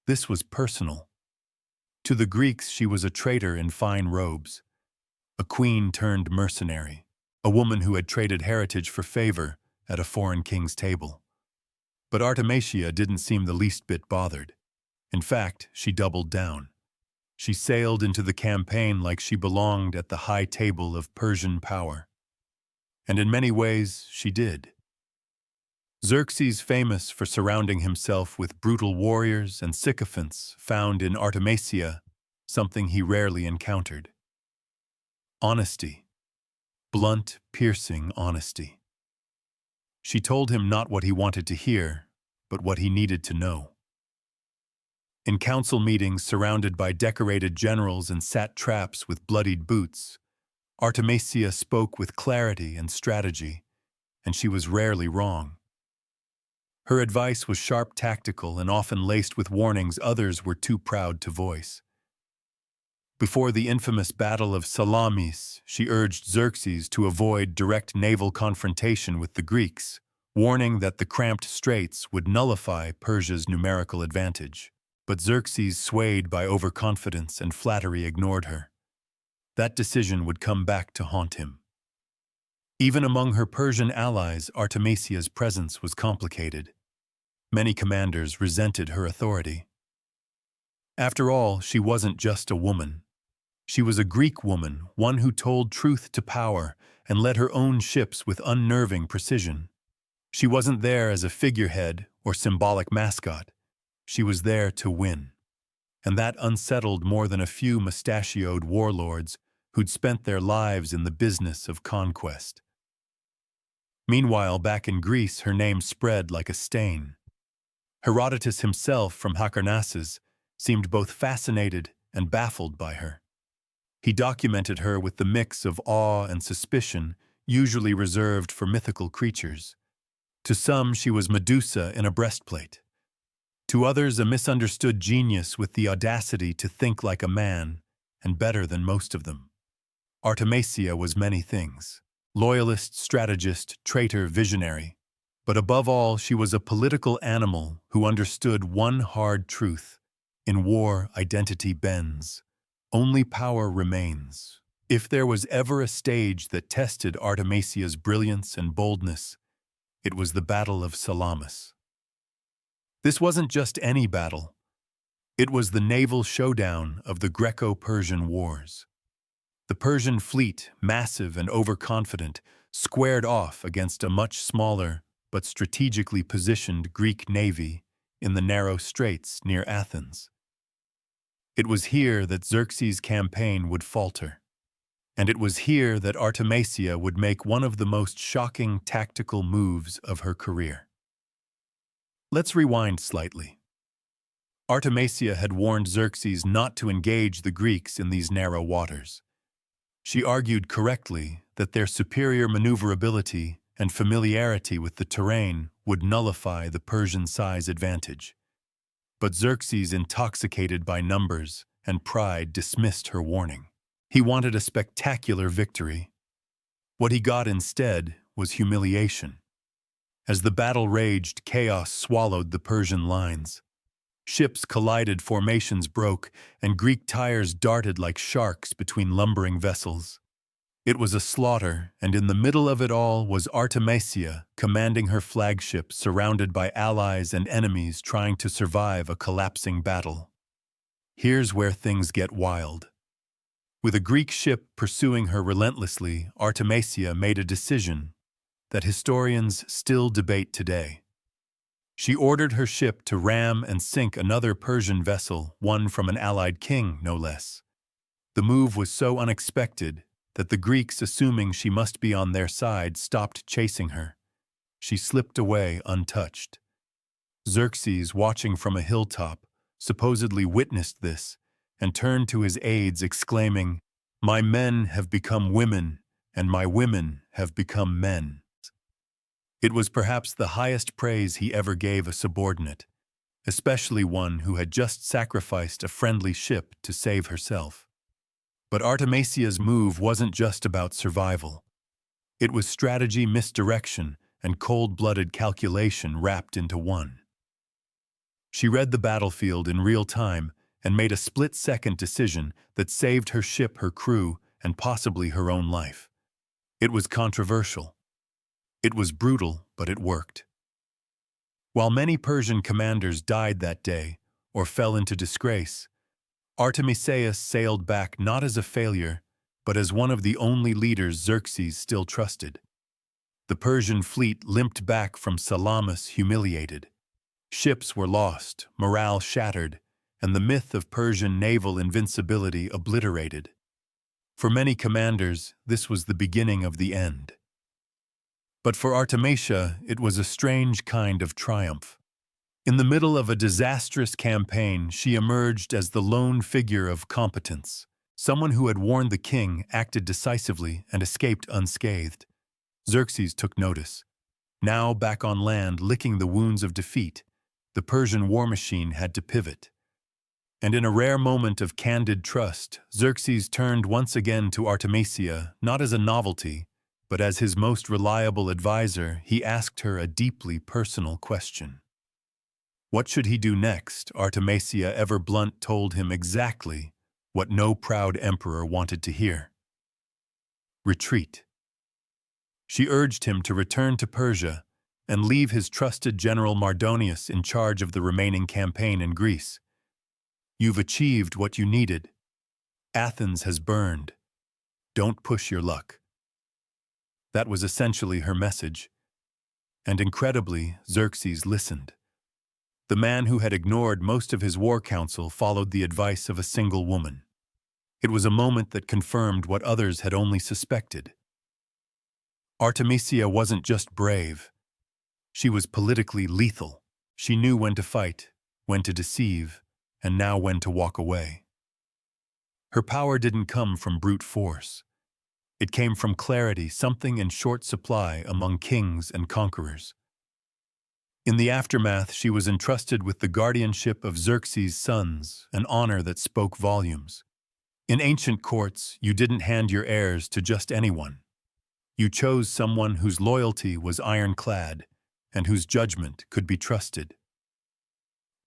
A: This was personal. To the Greeks, she was a traitor in fine robes, a queen turned mercenary, a woman who had traded heritage for favor at a foreign king's table. But Artemisia didn't seem the least bit bothered. In fact, she doubled down. She sailed into the campaign like she belonged at the high table of Persian power. And in many ways, she did. Xerxes, famous for surrounding himself with brutal warriors and sycophants, found in Artemisia something he rarely encountered. Honesty. Blunt, piercing honesty. She told him not what he wanted to hear, but what he needed to know. In council meetings surrounded by decorated generals and satraps with bloodied boots, Artemisia spoke with clarity and strategy, and she was rarely wrong. Her advice was sharp, tactical, and often laced with warnings others were too proud to voice. Before the infamous Battle of Salamis, she urged Xerxes to avoid direct naval confrontation with the Greeks, warning that the cramped straits would nullify Persia's numerical advantage. But Xerxes, swayed by overconfidence and flattery, ignored her. That decision would come back to haunt him. Even among her Persian allies, Artemisia's presence was complicated. Many commanders resented her authority. After all, she wasn't just a woman. She was a Greek woman, one who told truth to power and led her own ships with unnerving precision. She wasn't there as a figurehead or symbolic mascot. She was there to win. And that unsettled more than a few mustachioed warlords who'd spent their lives in the business of conquest. Meanwhile, back in Greece, her name spread like a stain. Herodotus himself from Halicarnassus seemed both fascinated and baffled by her. He documented her with the mix of awe and suspicion usually reserved for mythical creatures. To some, she was Medusa in a breastplate. To others, a misunderstood genius with the audacity to think like a man, and better than most of them. Artemisia was many things: loyalist, strategist, traitor, visionary. But above all, she was a political animal who understood one hard truth: in war, identity bends. Only power remains. If there was ever a stage that tested Artemisia's brilliance and boldness, it was the Battle of Salamis. This wasn't just any battle. It was the naval showdown of the Greco-Persian Wars. The Persian fleet, massive and overconfident, squared off against a much smaller but strategically positioned Greek navy in the narrow straits near Athens. It was here that Xerxes' campaign would falter, and it was here that Artemisia would make one of the most shocking tactical moves of her career. Let's rewind slightly. Artemisia had warned Xerxes not to engage the Greeks in these narrow waters. She argued correctly that their superior maneuverability and familiarity with the terrain would nullify the Persian size advantage. But Xerxes, intoxicated by numbers and pride, dismissed her warning. He wanted a spectacular victory. What he got instead was humiliation. As the battle raged, chaos swallowed the Persian lines. Ships collided, formations broke, and Greek tires darted like sharks between lumbering vessels. It was a slaughter, and in the middle of it all was Artemisia, commanding her flagship, surrounded by allies and enemies trying to survive a collapsing battle. Here's where things get wild. With a Greek ship pursuing her relentlessly, Artemisia made a decision that historians still debate today. She ordered her ship to ram and sink another Persian vessel, one from an allied king, no less. The move was so unexpected that the Greeks, assuming she must be on their side, stopped chasing her. She slipped away untouched. Xerxes, watching from a hilltop, supposedly witnessed this and turned to his aides, exclaiming, "My men have become women, and my women have become men." It was perhaps the highest praise he ever gave a subordinate, especially one who had just sacrificed a friendly ship to save herself. But Artemisia's move wasn't just about survival. It was strategy, misdirection, and cold-blooded calculation wrapped into one. She read the battlefield in real time and made a split-second decision that saved her ship, her crew, and possibly her own life. It was controversial. It was brutal, but it worked. While many Persian commanders died that day or fell into disgrace, Artemisia sailed back not as a failure, but as one of the only leaders Xerxes still trusted. The Persian fleet limped back from Salamis humiliated. Ships were lost, morale shattered, and the myth of Persian naval invincibility obliterated. For many commanders, this was the beginning of the end. But for Artemisia, it was a strange kind of triumph. In the middle of a disastrous campaign, she emerged as the lone figure of competence, someone who had warned the king, acted decisively, and escaped unscathed. Xerxes took notice. Now, back on land, licking the wounds of defeat, the Persian war machine had to pivot. And in a rare moment of candid trust, Xerxes turned once again to Artemisia, not as a novelty, but as his most reliable advisor. He asked her a deeply personal question. What should he do next? Artemisia, ever blunt, told him exactly what no proud emperor wanted to hear. Retreat. She urged him to return to Persia and leave his trusted general Mardonius in charge of the remaining campaign in Greece. You've achieved what you needed. Athens has burned. Don't push your luck. That was essentially her message. And incredibly, Xerxes listened. The man who had ignored most of his war council followed the advice of a single woman. It was a moment that confirmed what others had only suspected. Artemisia wasn't just brave. She was politically lethal. She knew when to fight, when to deceive, and now when to walk away. Her power didn't come from brute force. It came from clarity, something in short supply among kings and conquerors. In the aftermath, she was entrusted with the guardianship of Xerxes' sons, an honor that spoke volumes. In ancient courts, you didn't hand your heirs to just anyone. You chose someone whose loyalty was ironclad and whose judgment could be trusted.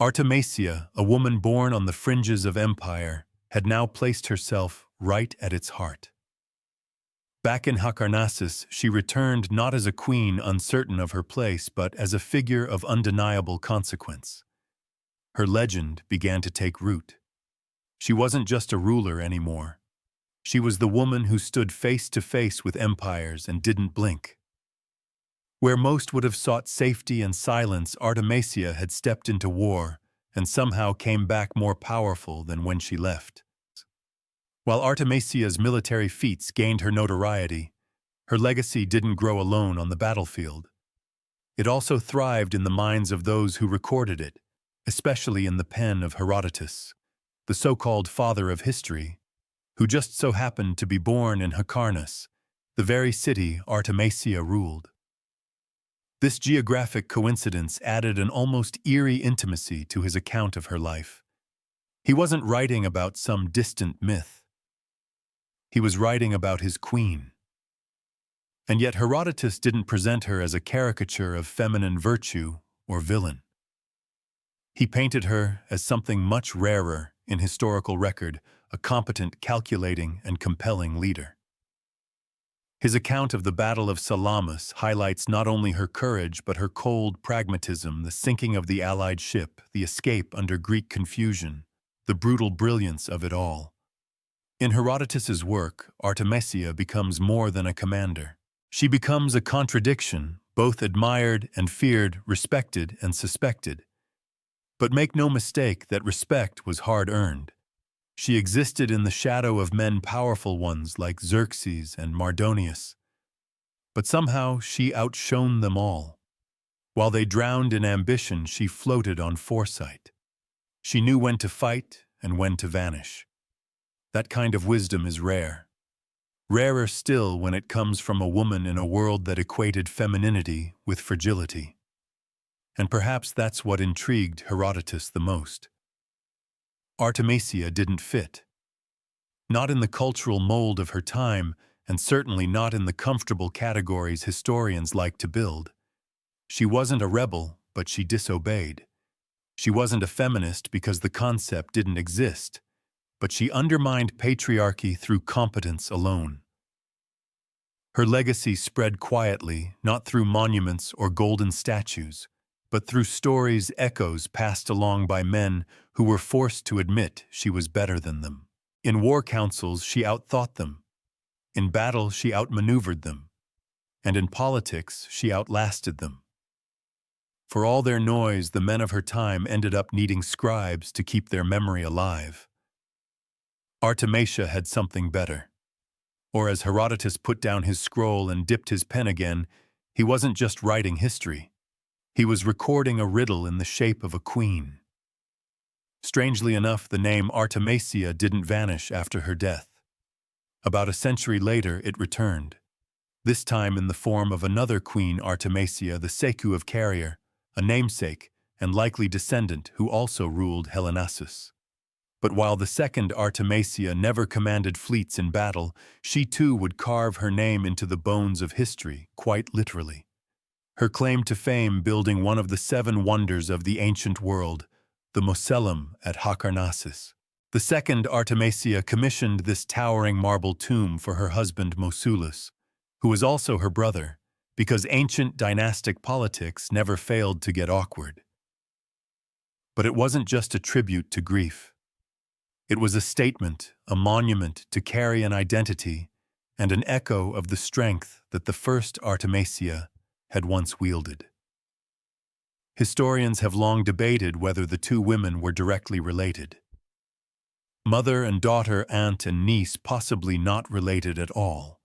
A: Artemisia, a woman born on the fringes of empire, had now placed herself right at its heart. Back in Halicarnassus, she returned not as a queen uncertain of her place, but as a figure of undeniable consequence. Her legend began to take root. She wasn't just a ruler anymore. She was the woman who stood face to face with empires and didn't blink. Where most would have sought safety and silence, Artemisia had stepped into war and somehow came back more powerful than when she left. While Artemisia's military feats gained her notoriety, her legacy didn't grow alone on the battlefield. It also thrived in the minds of those who recorded it, especially in the pen of Herodotus, the so-called father of history, who just so happened to be born in Halicarnassus, the very city Artemisia ruled. This geographic coincidence added an almost eerie intimacy to his account of her life. He wasn't writing about some distant myth. He was writing about his queen. And yet Herodotus didn't present her as a caricature of feminine virtue or villain. He painted her as something much rarer in historical record, a competent, calculating, and compelling leader. His account of the Battle of Salamis highlights not only her courage but her cold pragmatism, the sinking of the Allied ship, the escape under Greek confusion, the brutal brilliance of it all. In Herodotus's work, Artemisia becomes more than a commander. She becomes a contradiction, both admired and feared, respected and suspected. But make no mistake that respect was hard-earned. She existed in the shadow of men powerful ones like Xerxes and Mardonius. But somehow she outshone them all. While they drowned in ambition, she floated on foresight. She knew when to fight and when to vanish. That kind of wisdom is rare. Rarer still when it comes from a woman in a world that equated femininity with fragility. And perhaps that's what intrigued Herodotus the most. Artemisia didn't fit. Not in the cultural mold of her time, and certainly not in the comfortable categories historians like to build. She wasn't a rebel, but she disobeyed. She wasn't a feminist because the concept didn't exist, but she undermined patriarchy through competence alone. Her legacy spread quietly, not through monuments or golden statues, but through stories, echoes passed along by men who were forced to admit she was better than them. In war councils, she outthought them. In battle, she outmaneuvered them. And in politics, she outlasted them. For all their noise, the men of her time ended up needing scribes to keep their memory alive. Artemisia had something better. Or as Herodotus put down his scroll and dipped his pen again, he wasn't just writing history. He was recording a riddle in the shape of a queen. Strangely enough, the name Artemisia didn't vanish after her death. About a century later, it returned, this time in the form of another queen, Artemisia, the Seku of Carrier, a namesake and likely descendant who also ruled Halicarnassus. But while the second Artemisia never commanded fleets in battle, she too would carve her name into the bones of history, quite literally. Her claim to fame building one of the 7 wonders of the ancient world, the Mausoleum at Halicarnassus. The second Artemisia commissioned this towering marble tomb for her husband Mausolus, who was also her brother, because ancient dynastic politics never failed to get awkward. But it wasn't just a tribute to grief. It was a statement, a monument to carry an identity, and an echo of the strength that the first Artemisia had once wielded. Historians have long debated whether the two women were directly related. Mother and daughter, aunt and niece, possibly not related at all.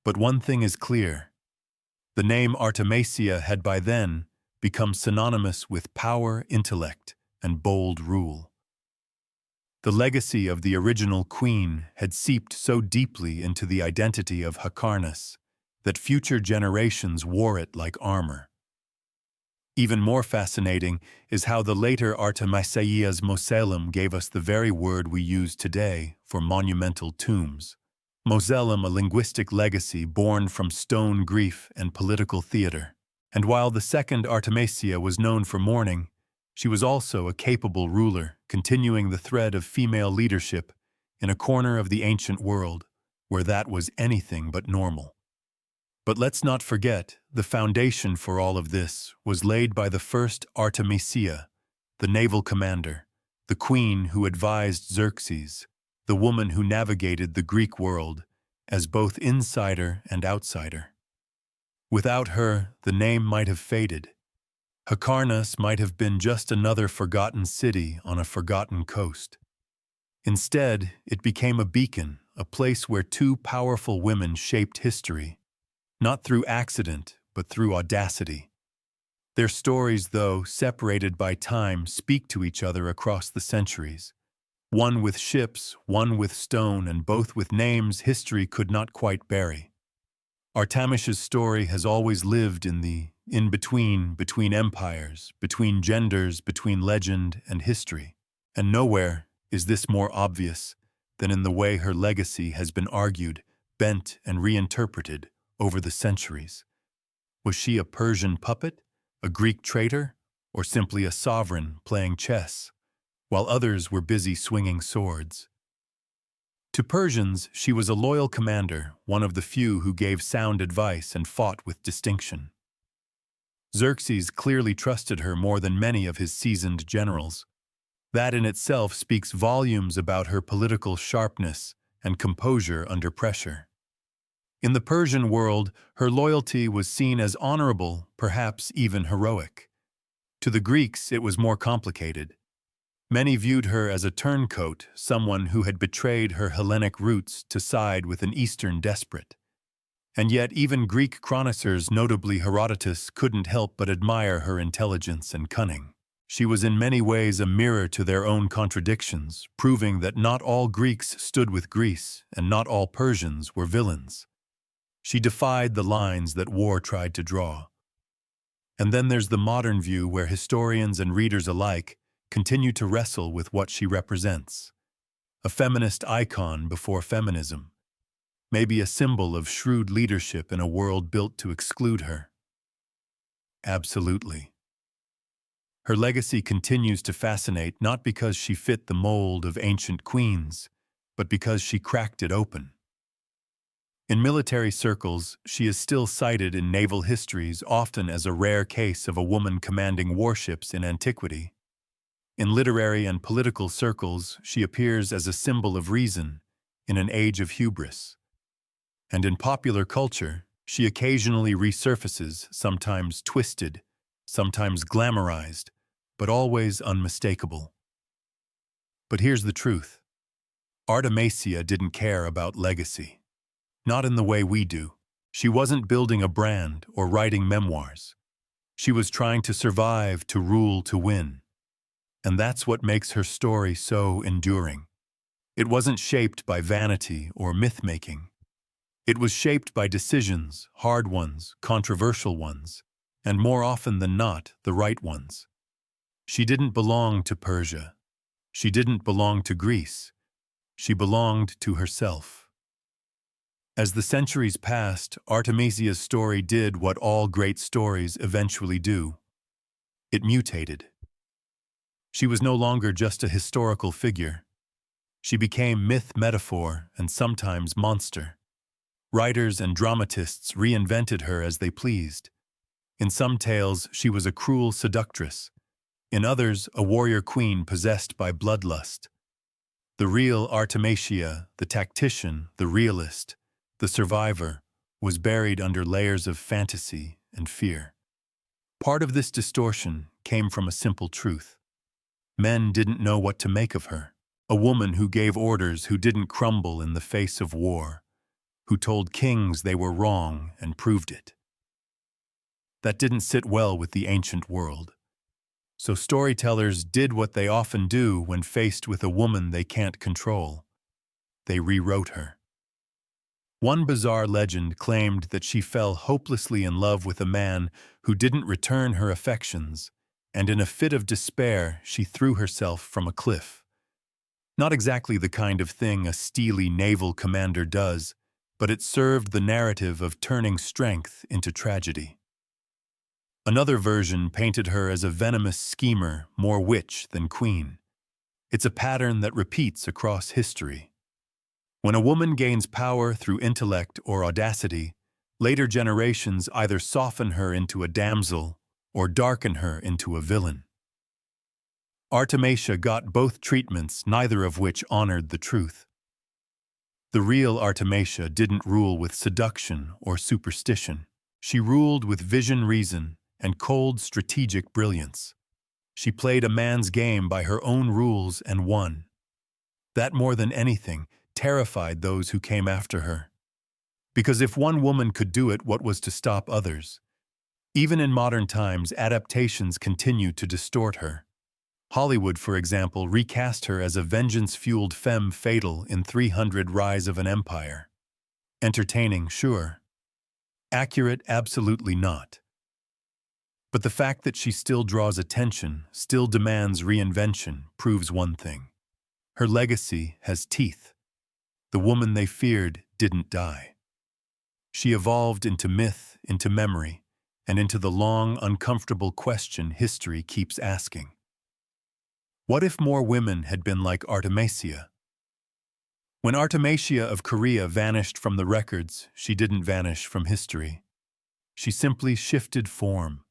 A: But one thing is clear. The name Artemisia had by then become synonymous with power, intellect, and bold rule. The legacy of the original queen had seeped so deeply into the identity of Hyrcanus that future generations wore it like armor. Even more fascinating is how the later Artemisia's mausoleum gave us the very word we use today for monumental tombs. Mausoleum, a linguistic legacy born from stone grief and political theater. And while the second Artemisia was known for mourning, she was also a capable ruler, continuing the thread of female leadership in a corner of the ancient world where that was anything but normal. But let's not forget, the foundation for all of this was laid by the first Artemisia, the naval commander, the queen who advised Xerxes, the woman who navigated the Greek world as both insider and outsider. Without her, the name might have faded. Hyrcanus might have been just another forgotten city on a forgotten coast. Instead, it became a beacon, a place where two powerful women shaped history, not through accident, but through audacity. Their stories, though separated by time, speak to each other across the centuries. One with ships, one with stone, and both with names history could not quite bury. Artemisia's story has always lived in the in-between, between empires, between genders, between legend and history. And nowhere is this more obvious than in the way her legacy has been argued, bent, and reinterpreted over the centuries. Was she a Persian puppet, a Greek traitor, or simply a sovereign playing chess, while others were busy swinging swords? To Persians, she was a loyal commander, one of the few who gave sound advice and fought with distinction. Xerxes clearly trusted her more than many of his seasoned generals. That in itself speaks volumes about her political sharpness and composure under pressure. In the Persian world, her loyalty was seen as honorable, perhaps even heroic. To the Greeks, it was more complicated. Many viewed her as a turncoat, someone who had betrayed her Hellenic roots to side with an Eastern desperate. And yet even Greek chroniclers, notably Herodotus, couldn't help but admire her intelligence and cunning. She was in many ways a mirror to their own contradictions, proving that not all Greeks stood with Greece and not all Persians were villains. She defied the lines that war tried to draw. And then there's the modern view where historians and readers alike continue to wrestle with what she represents. A feminist icon before feminism. Maybe a symbol of shrewd leadership in a world built to exclude her. Absolutely. Her legacy continues to fascinate not because she fit the mold of ancient queens, but because she cracked it open. In military circles, she is still cited in naval histories often as a rare case of a woman commanding warships in antiquity. In literary and political circles, she appears as a symbol of reason in an age of hubris. And in popular culture, she occasionally resurfaces, sometimes twisted, sometimes glamorized, but always unmistakable. But here's the truth. Artemisia didn't care about legacy. Not in the way we do. She wasn't building a brand or writing memoirs. She was trying to survive, to rule, to win. And that's what makes her story so enduring. It wasn't shaped by vanity or myth-making. It was shaped by decisions, hard ones, controversial ones, and more often than not, the right ones. She didn't belong to Persia. She didn't belong to Greece. She belonged to herself. As the centuries passed, Artemisia's story did what all great stories eventually do. It mutated. She was no longer just a historical figure. She became myth, metaphor, and sometimes monster. Writers and dramatists reinvented her as they pleased. In some tales, she was a cruel seductress. In others, a warrior queen possessed by bloodlust. The real Artemisia, the tactician, the realist, the survivor, was buried under layers of fantasy and fear. Part of this distortion came from a simple truth. Men didn't know what to make of her. A woman who gave orders, who didn't crumble in the face of war, who told kings they were wrong and proved it. That didn't sit well with the ancient world. So storytellers did what they often do when faced with a woman they can't control. They rewrote her. One bizarre legend claimed that she fell hopelessly in love with a man who didn't return her affections, and in a fit of despair she threw herself from a cliff. Not exactly the kind of thing a steely naval commander does, but it served the narrative of turning strength into tragedy. Another version painted her as a venomous schemer, more witch than queen. It's a pattern that repeats across history. When a woman gains power through intellect or audacity, later generations either soften her into a damsel or darken her into a villain. Artemisia got both treatments, neither of which honored the truth. The real Artemisia didn't rule with seduction or superstition. She ruled with vision, reason, and cold, strategic brilliance. She played a man's game by her own rules and won. That, more than anything, terrified those who came after her. Because if one woman could do it, what was to stop others? Even in modern times, adaptations continue to distort her. Hollywood, for example, recast her as a vengeance-fueled femme fatale in 300 Rise of an Empire. Entertaining, sure. Accurate, absolutely not. But the fact that she still draws attention, still demands reinvention, proves one thing. Her legacy has teeth. The woman they feared didn't die. She evolved into myth, into memory, and into the long, uncomfortable question history keeps asking. What if more women had been like Artemisia? When Artemisia of Korea vanished from the records, she didn't vanish from history. She simply shifted form.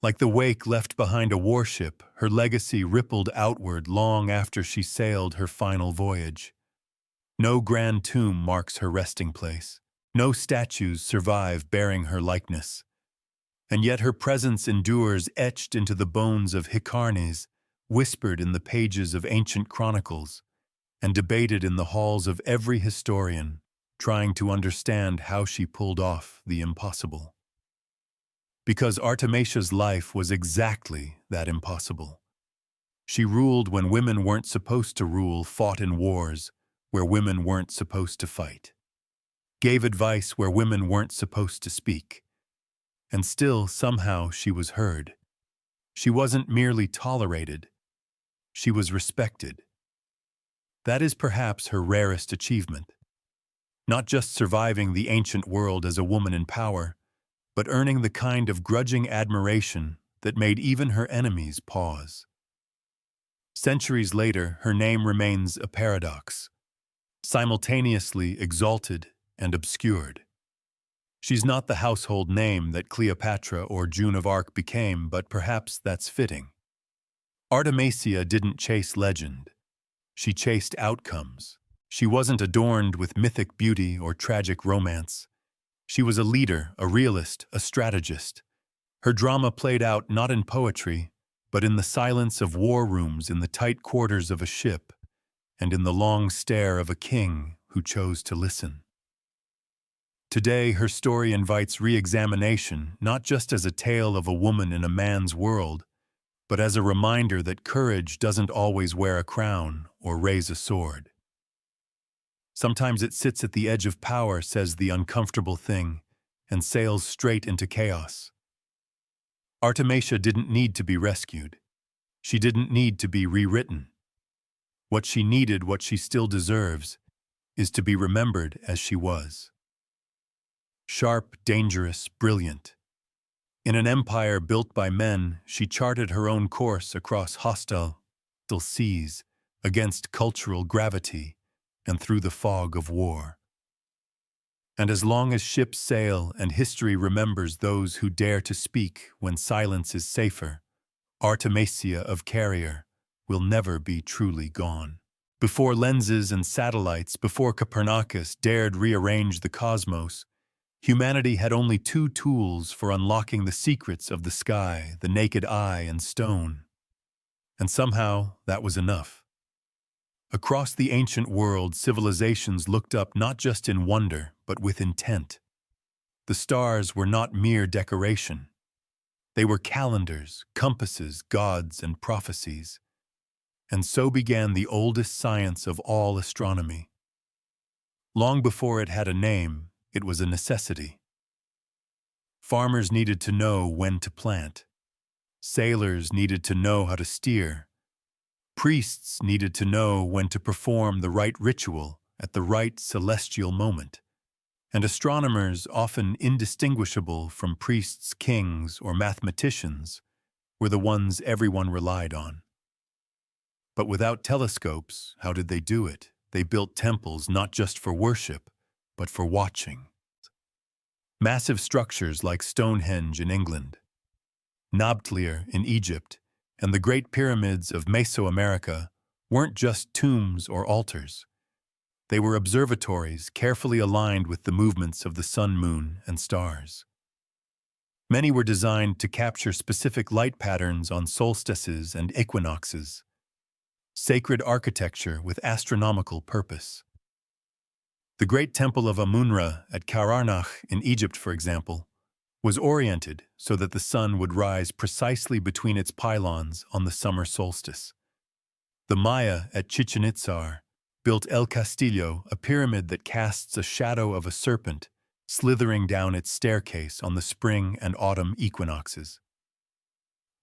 A: Like the wake left behind a warship, her legacy rippled outward long after she sailed her final voyage. No grand tomb marks her resting place. No statues survive bearing her likeness. And yet her presence endures, etched into the bones of Hykarnes, whispered in the pages of ancient chronicles, and debated in the halls of every historian, trying to understand how she pulled off the impossible. Because Artemisia's life was exactly that impossible. She ruled when women weren't supposed to rule, fought in wars where women weren't supposed to fight, gave advice where women weren't supposed to speak. And still, somehow, she was heard. She wasn't merely tolerated. She was respected. That is perhaps her rarest achievement. Not just surviving the ancient world as a woman in power, but earning the kind of grudging admiration that made even her enemies pause. Centuries later, her name remains a paradox, simultaneously exalted and obscured. She's not the household name that Cleopatra or Joan of Arc became, but perhaps that's fitting. Artemisia didn't chase legend. She chased outcomes. She wasn't adorned with mythic beauty or tragic romance. She was a leader, a realist, a strategist. Her drama played out not in poetry, but in the silence of war rooms, in the tight quarters of a ship, and in the long stare of a king who chose to listen. Today, her story invites re-examination, not just as a tale of a woman in a man's world, but as a reminder that courage doesn't always wear a crown or raise a sword. Sometimes it sits at the edge of power, says the uncomfortable thing, and sails straight into chaos. Artemisia didn't need to be rescued. She didn't need to be rewritten. What she needed, what she still deserves, is to be remembered as she was. Sharp, dangerous, brilliant. In an empire built by men, she charted her own course across hostile seas, against cultural gravity, and through the fog of war. And as long as ships sail and history remembers those who dare to speak when silence is safer, Artemisia of Carrier will never be truly gone. Before lenses and satellites, before Copernicus dared rearrange the cosmos, humanity had only two tools for unlocking the secrets of the sky, the naked eye and stone. And somehow that was enough. Across the ancient world, civilizations looked up not just in wonder, but with intent. The stars were not mere decoration. They were calendars, compasses, gods, and prophecies. And so began the oldest science of all astronomy. Long before it had a name, it was a necessity. Farmers needed to know when to plant. Sailors needed to know how to steer. Priests needed to know when to perform the right ritual at the right celestial moment. And astronomers, often indistinguishable from priests, kings, or mathematicians, were the ones everyone relied on. But without telescopes, how did they do it? They built temples not just for worship, but for watching. Massive structures like Stonehenge in England, Nabtlir in Egypt, and the Great Pyramids of Mesoamerica weren't just tombs or altars. They were observatories carefully aligned with the movements of the sun, moon, and stars. Many were designed to capture specific light patterns on solstices and equinoxes. Sacred architecture with astronomical purpose. The great temple of Amun-Ra at Kararnach in Egypt, for example, was oriented so that the sun would rise precisely between its pylons on the summer solstice. The Maya at Chichen Itzar built El Castillo, a pyramid that casts a shadow of a serpent slithering down its staircase on the spring and autumn equinoxes.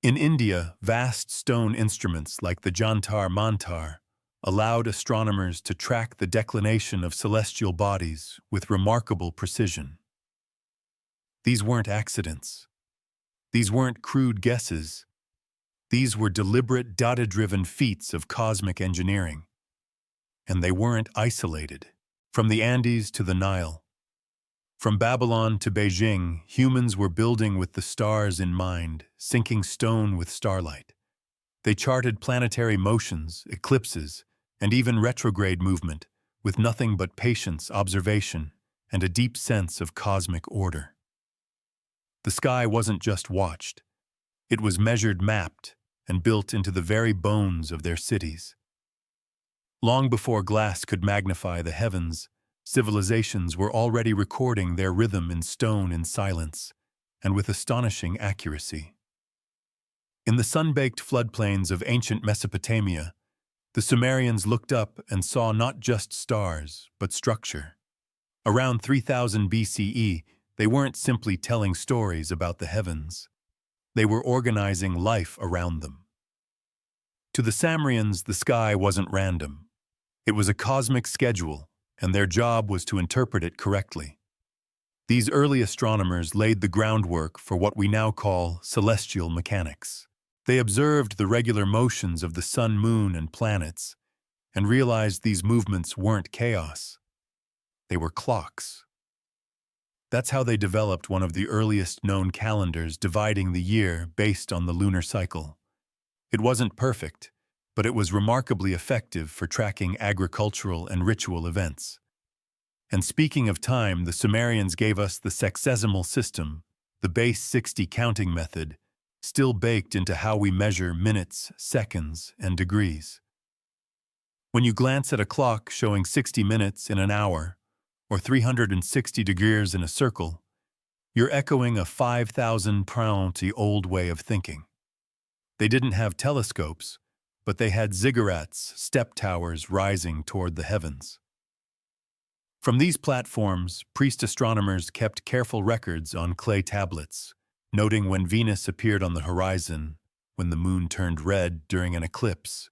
A: In India, vast stone instruments like the Jantar Mantar allowed astronomers to track the declination of celestial bodies with remarkable precision. These weren't accidents. These weren't crude guesses. These were deliberate, data-driven feats of cosmic engineering. And they weren't isolated. From the Andes to the Nile, from Babylon to Beijing, humans were building with the stars in mind, sinking stone with starlight. They charted planetary motions, eclipses, and even retrograde movement, with nothing but patience, observation, and a deep sense of cosmic order. The sky wasn't just watched. It was measured, mapped, and built into the very bones of their cities. Long before glass could magnify the heavens, civilizations were already recording their rhythm in stone in silence, and with astonishing accuracy. In the sun-baked floodplains of ancient Mesopotamia, the Sumerians looked up and saw not just stars, but structure. Around 3000 BCE, they weren't simply telling stories about the heavens. They were organizing life around them. To the Sumerians, the sky wasn't random. It was a cosmic schedule, and their job was to interpret it correctly. These early astronomers laid the groundwork for what we now call celestial mechanics. They observed the regular motions of the sun, moon, and planets, and realized these movements weren't chaos. They were clocks. That's how they developed one of the earliest known calendars dividing the year based on the lunar cycle. It wasn't perfect, but it was remarkably effective for tracking agricultural and ritual events. And speaking of time, the Sumerians gave us the sexagesimal system, the base 60 counting method, still baked into how we measure minutes, seconds, and degrees. When you glance at a clock showing 60 minutes in an hour, or 360 degrees in a circle, you're echoing a 5,000-year-old way of thinking. They didn't have telescopes, but they had ziggurats, step towers rising toward the heavens. From these platforms, priest astronomers kept careful records on clay tablets, noting when Venus appeared on the horizon, when the moon turned red during an eclipse,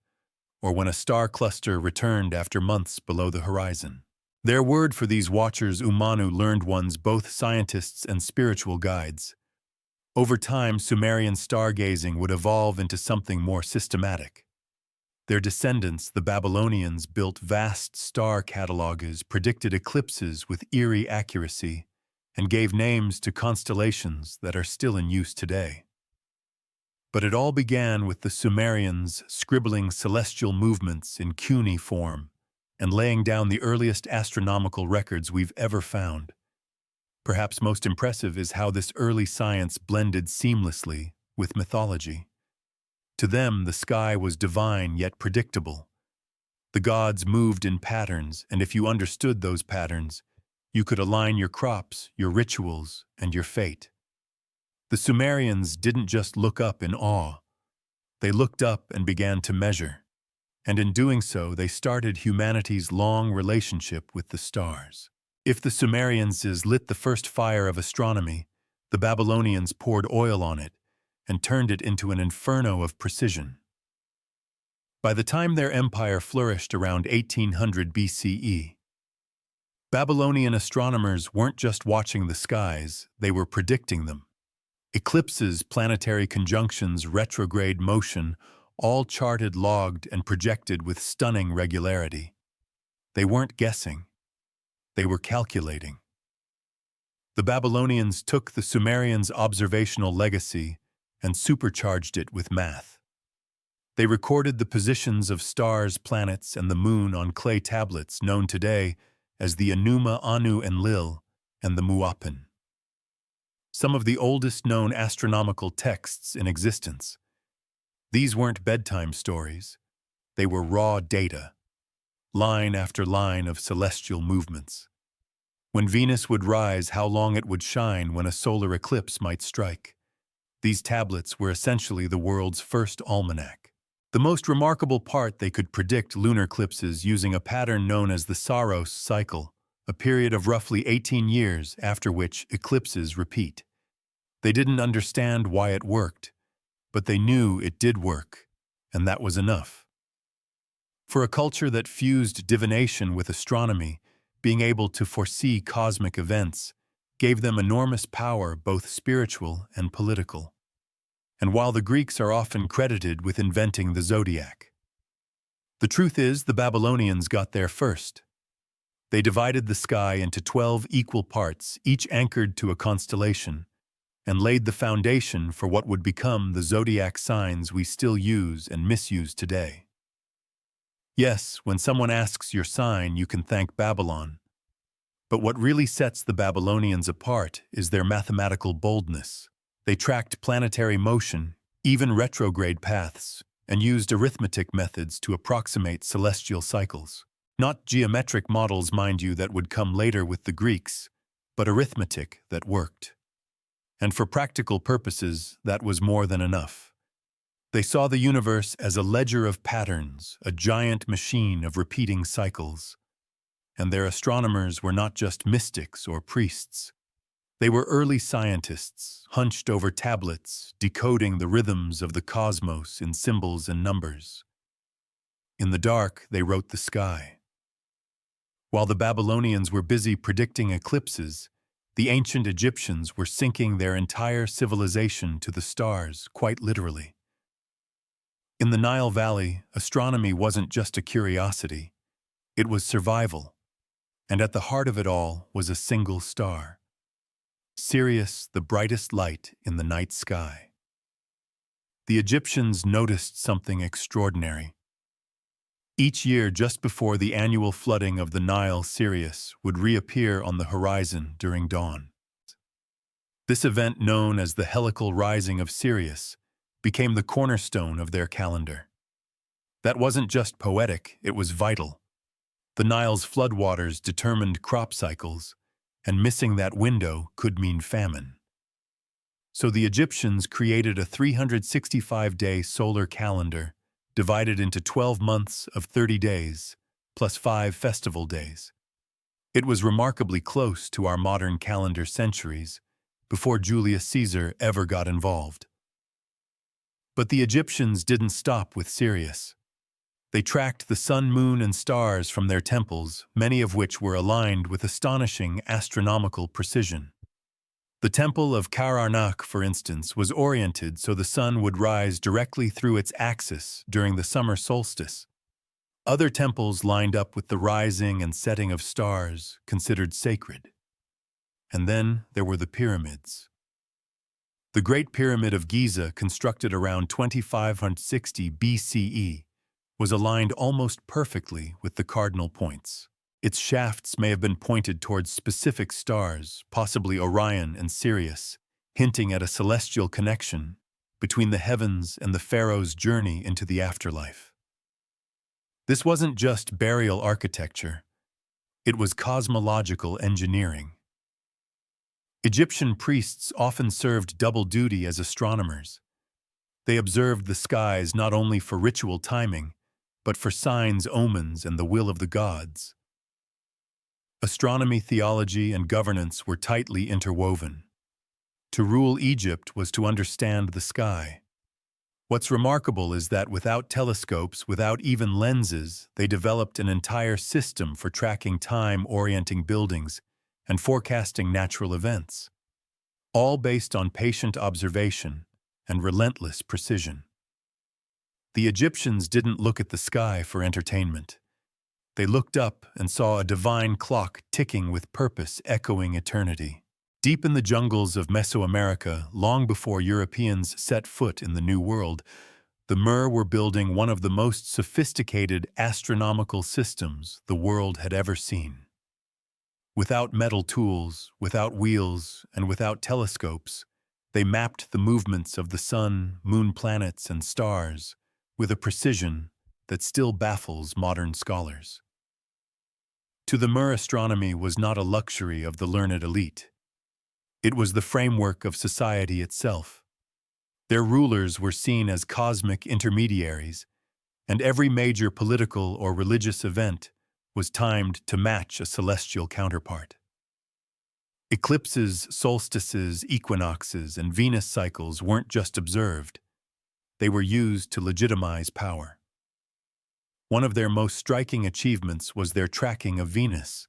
A: or when a star cluster returned after months below the horizon. Their word for these watchers, Umanu, learned ones both scientists and spiritual guides. Over time, Sumerian stargazing would evolve into something more systematic. Their descendants, the Babylonians, built vast star catalogues, predicted eclipses with eerie accuracy, and gave names to constellations that are still in use today. But it all began with the Sumerians scribbling celestial movements in cuneiform and laying down the earliest astronomical records we've ever found. Perhaps most impressive is how this early science blended seamlessly with mythology. To them, the sky was divine yet predictable. The gods moved in patterns, and if you understood those patterns, you could align your crops, your rituals, and your fate. The Sumerians didn't just look up in awe. They looked up and began to measure. And in doing so, they started humanity's long relationship with the stars. If the Sumerians lit the first fire of astronomy, the Babylonians poured oil on it and turned it into an inferno of precision. By the time their empire flourished around 1800 BCE, Babylonian astronomers weren't just watching the skies, they were predicting them. Eclipses, planetary conjunctions, retrograde motion, all charted, logged, and projected with stunning regularity. They weren't guessing. They were calculating. The Babylonians took the Sumerians' observational legacy and supercharged it with math. They recorded the positions of stars, planets, and the moon on clay tablets known today as the Enuma, Anu, Enlil, and the Mu'apen. Some of the oldest known astronomical texts in existence. These weren't bedtime stories. They were raw data, line after line of celestial movements. When Venus would rise, how long it would shine, when a solar eclipse might strike. These tablets were essentially the world's first almanac. The most remarkable part, they could predict lunar eclipses using a pattern known as the Saros cycle, a period of roughly 18 years after which eclipses repeat. They didn't understand why it worked, but they knew it did work, and that was enough. For a culture that fused divination with astronomy, being able to foresee cosmic events gave them enormous power, both spiritual and political. And while the Greeks are often credited with inventing the zodiac, the truth is the Babylonians got there first. They divided the sky into 12 equal parts, each anchored to a constellation, and laid the foundation for what would become the zodiac signs we still use and misuse today. Yes, when someone asks your sign, you can thank Babylon. But what really sets the Babylonians apart is their mathematical boldness. They tracked planetary motion, even retrograde paths, and used arithmetic methods to approximate celestial cycles. Not geometric models, mind you, that would come later with the Greeks, but arithmetic that worked. And for practical purposes, that was more than enough. They saw the universe as a ledger of patterns, a giant machine of repeating cycles. And their astronomers were not just mystics or priests. They were early scientists, hunched over tablets, decoding the rhythms of the cosmos in symbols and numbers. In the dark, they wrote the sky. While the Babylonians were busy predicting eclipses, the ancient Egyptians were syncing their entire civilization to the stars, quite literally. In the Nile Valley, astronomy wasn't just a curiosity. It was survival. And at the heart of it all was a single star. Sirius, the brightest light in the night sky. The Egyptians noticed something extraordinary. Each year, just before the annual flooding of the Nile, Sirius would reappear on the horizon during dawn. This event, known as the helical rising of Sirius, became the cornerstone of their calendar. That wasn't just poetic, it was vital. The Nile's floodwaters determined crop cycles, and missing that window could mean famine. So the Egyptians created a 365-day solar calendar, divided into 12 months of 30 days, plus 5 festival days. It was remarkably close to our modern calendar centuries, before Julius Caesar ever got involved. But the Egyptians didn't stop with Sirius. They tracked the sun, moon, and stars from their temples, many of which were aligned with astonishing astronomical precision. The temple of Karnak, for instance, was oriented so the sun would rise directly through its axis during the summer solstice. Other temples lined up with the rising and setting of stars, considered sacred. And then there were the pyramids. The Great Pyramid of Giza, constructed around 2560 BCE, was aligned almost perfectly with the cardinal points. Its shafts may have been pointed towards specific stars, possibly Orion and Sirius, hinting at a celestial connection between the heavens and the pharaoh's journey into the afterlife. This wasn't just burial architecture, it was cosmological engineering. Egyptian priests often served double duty as astronomers. They observed the skies not only for ritual timing, but for signs, omens, and the will of the gods. Astronomy, theology, and governance were tightly interwoven. To rule Egypt was to understand the sky. What's remarkable is that without telescopes, without even lenses, they developed an entire system for tracking time, orienting buildings, and forecasting natural events, all based on patient observation and relentless precision. The Egyptians didn't look at the sky for entertainment. They looked up and saw a divine clock ticking with purpose, echoing eternity. Deep in the jungles of Mesoamerica, long before Europeans set foot in the New World, the Mer were building one of the most sophisticated astronomical systems the world had ever seen. Without metal tools, without wheels, and without telescopes, they mapped the movements of the sun, moon, planets, and stars with a precision that still baffles modern scholars. To the Mer, astronomy was not a luxury of the learned elite. It was the framework of society itself. Their rulers were seen as cosmic intermediaries, and every major political or religious event was timed to match a celestial counterpart. Eclipses, solstices, equinoxes, and Venus cycles weren't just observed. They were used to legitimize power. One of their most striking achievements was their tracking of Venus.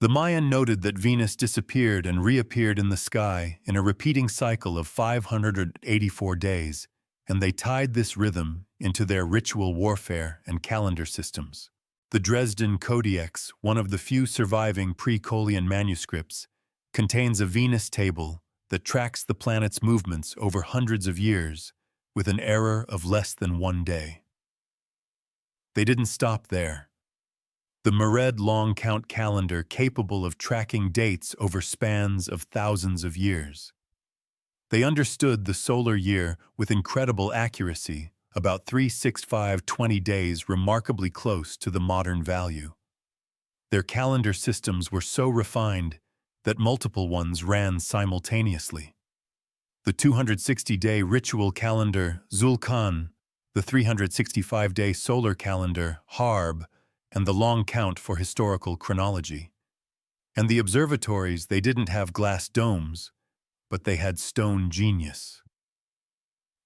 A: The Mayan noted that Venus disappeared and reappeared in the sky in a repeating cycle of 584 days, and they tied this rhythm into their ritual warfare and calendar systems. The Dresden Codex, one of the few surviving pre-Collean manuscripts, contains a Venus table that tracks the planet's movements over hundreds of years with an error of less than 1 day. They didn't stop there. The Mered long count calendar capable of tracking dates over spans of thousands of years. They understood the solar year with incredible accuracy, about 36520 days, remarkably close to the modern value. Their calendar systems were so refined that multiple ones ran simultaneously. The 260-day ritual calendar, Zulkan, the 365-day solar calendar, Harb, and the long count for historical chronology. And the observatories, they didn't have glass domes, but they had stone genius.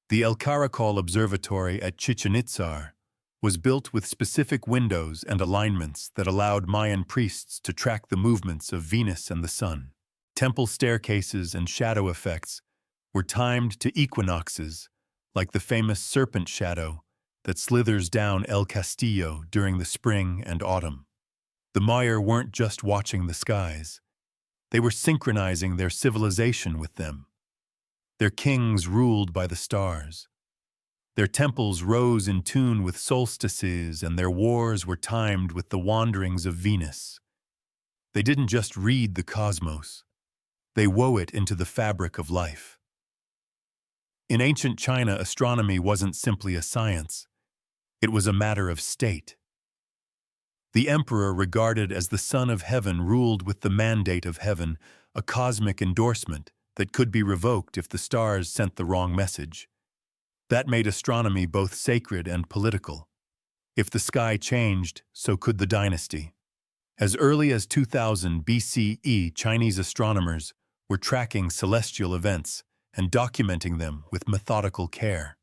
A: The El Caracol Observatory at Chichen Itzar was built with specific windows and alignments that allowed Mayan priests to track the movements of Venus and the sun. Temple staircases and shadow effects were timed to equinoxes, like the famous serpent shadow that slithers down El Castillo during the spring and autumn. The Maya weren't just watching the skies. They were synchronizing their civilization with them. Their kings ruled by the stars. Their temples rose in tune with solstices, and their wars were timed with the wanderings of Venus. They didn't just read the cosmos. They wove it into the fabric of life. In ancient China, astronomy wasn't simply a science. It was a matter of state. The emperor, regarded as the son of heaven, ruled with the mandate of heaven, a cosmic endorsement that could be revoked if the stars sent the wrong message. That made astronomy both sacred and political. If the sky changed, so could the dynasty. As early as 2000 BCE, Chinese astronomers were tracking celestial events and documenting them with methodical care.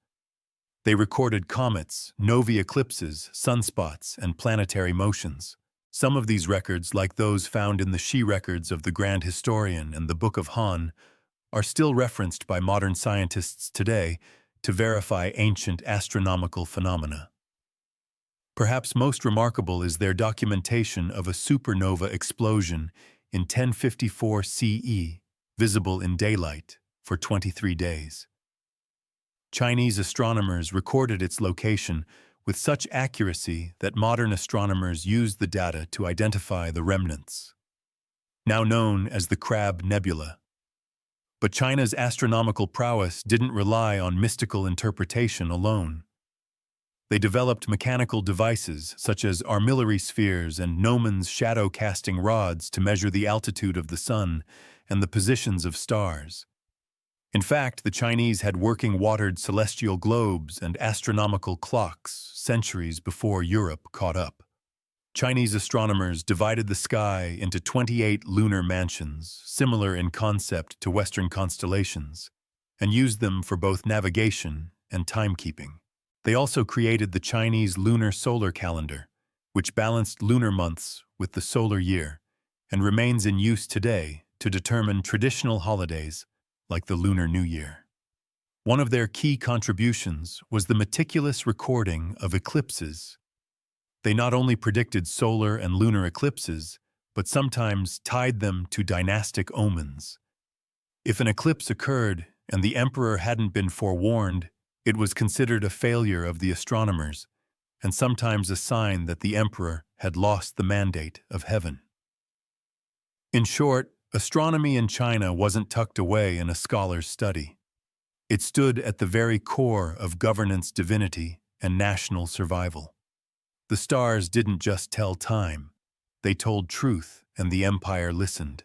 A: They recorded comets, novae eclipses, sunspots, and planetary motions. Some of these records, like those found in the Shi records of the Grand Historian and the Book of Han, are still referenced by modern scientists today to verify ancient astronomical phenomena. Perhaps most remarkable is their documentation of a supernova explosion in 1054 CE, visible in daylight for 23 days. Chinese astronomers recorded its location with such accuracy that modern astronomers used the data to identify the remnants, now known as the Crab Nebula. But China's astronomical prowess didn't rely on mystical interpretation alone. They developed mechanical devices such as armillary spheres and Gnomons shadow-casting rods to measure the altitude of the sun and the positions of stars. In fact, the Chinese had working watered celestial globes and astronomical clocks centuries before Europe caught up. Chinese astronomers divided the sky into 28 lunar mansions, similar in concept to Western constellations, and used them for both navigation and timekeeping. They also created the Chinese lunar solar calendar, which balanced lunar months with the solar year, and remains in use today to determine traditional holidays like the Lunar New Year. One of their key contributions was the meticulous recording of eclipses. They not only predicted solar and lunar eclipses, but sometimes tied them to dynastic omens. If an eclipse occurred and the emperor hadn't been forewarned, it was considered a failure of the astronomers, and sometimes a sign that the emperor had lost the mandate of heaven. In short, astronomy in China wasn't tucked away in a scholar's study. It stood at the very core of governance, divinity, and national survival. The stars didn't just tell time, they told truth, and the empire listened.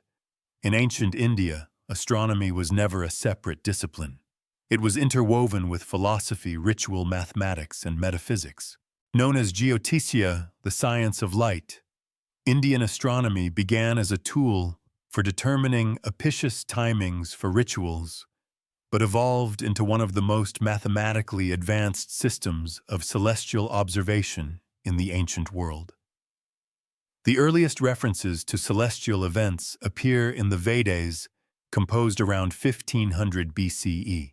A: In ancient India, astronomy was never a separate discipline. It was interwoven with philosophy, ritual, mathematics, and metaphysics. Known as Jyotisha, the science of light, Indian astronomy began as a tool for determining auspicious timings for rituals, but evolved into one of the most mathematically advanced systems of celestial observation in the ancient world. The earliest references to celestial events appear in the Vedas, composed around 1500 BCE.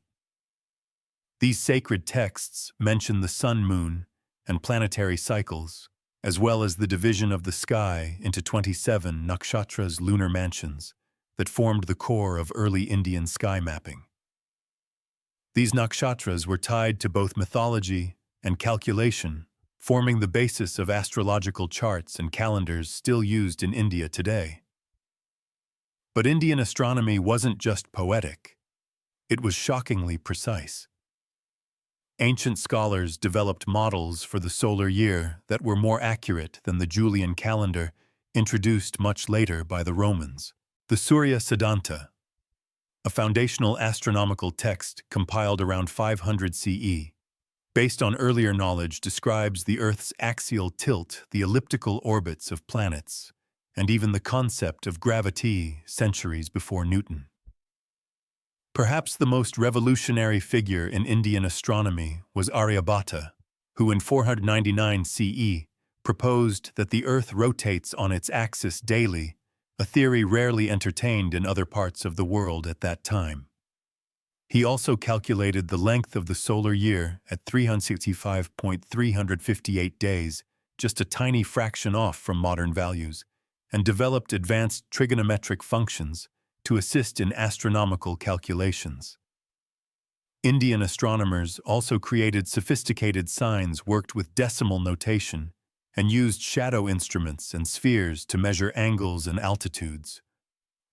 A: These sacred texts mention the sun, moon, and planetary cycles, as well as the division of the sky into 27 nakshatras, lunar mansions, that formed the core of early Indian sky mapping. These nakshatras were tied to both mythology and calculation, forming the basis of astrological charts and calendars still used in India today. But Indian astronomy wasn't just poetic, it was shockingly precise. Ancient scholars developed models for the solar year that were more accurate than the Julian calendar introduced much later by the Romans. The Surya Siddhanta, a foundational astronomical text compiled around 500 CE, based on earlier knowledge, describes the Earth's axial tilt, the elliptical orbits of planets, and even the concept of gravity centuries before Newton. Perhaps the most revolutionary figure in Indian astronomy was Aryabhata, who in 499 CE proposed that the Earth rotates on its axis daily, a theory rarely entertained in other parts of the world at that time. He also calculated the length of the solar year at 365.358 days, just a tiny fraction off from modern values, and developed advanced trigonometric functions to assist in astronomical calculations. Indian astronomers also created sophisticated signs, worked with decimal notation, and used shadow instruments and spheres to measure angles and altitudes.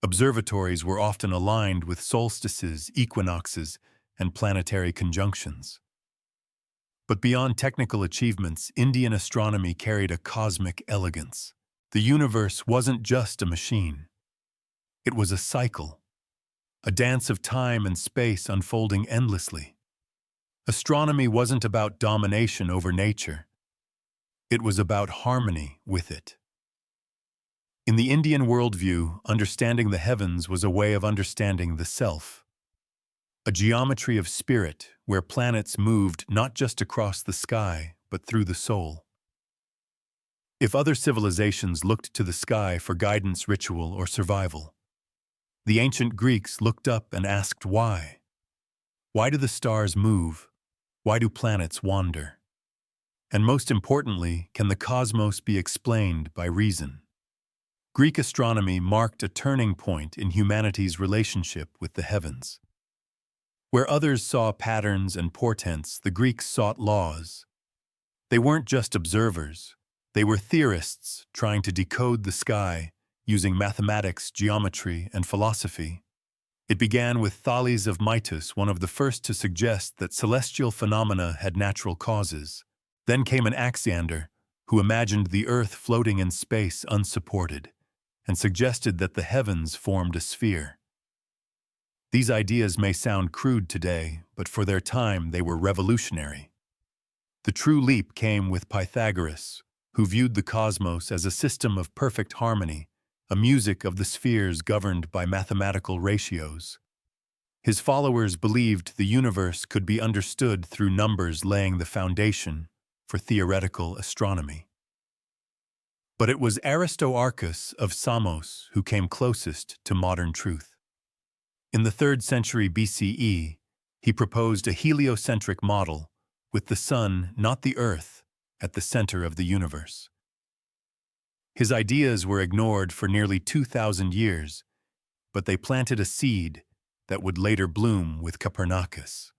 A: Observatories were often aligned with solstices, equinoxes, and planetary conjunctions. But beyond technical achievements, Indian astronomy carried a cosmic elegance. The universe wasn't just a machine. It was a cycle, a dance of time and space unfolding endlessly. Astronomy wasn't about domination over nature. It was about harmony with it. In the Indian worldview, understanding the heavens was a way of understanding the self, a geometry of spirit where planets moved not just across the sky, but through the soul. If other civilizations looked to the sky for guidance, ritual, or survival, the ancient Greeks looked up and asked why. Why do the stars move? Why do planets wander? And most importantly, can the cosmos be explained by reason? Greek astronomy marked a turning point in humanity's relationship with the heavens. Where others saw patterns and portents, the Greeks sought laws. They weren't just observers, they were theorists trying to decode the sky using mathematics, geometry, and philosophy. It began with Thales of Miletus, one of the first to suggest that celestial phenomena had natural causes. Then came Anaximander, who imagined the Earth floating in space unsupported, and suggested that the heavens formed a sphere. These ideas may sound crude today, but for their time they were revolutionary. The true leap came with Pythagoras, who viewed the cosmos as a system of perfect harmony, a music of the spheres governed by mathematical ratios. His followers believed the universe could be understood through numbers, laying the foundation for theoretical astronomy. But it was Aristarchus of Samos who came closest to modern truth. In the 3rd century BCE, he proposed a heliocentric model, with the sun, not the earth, at the center of the universe. His ideas were ignored for nearly 2,000 years, but they planted a seed that would later bloom with Copernicus.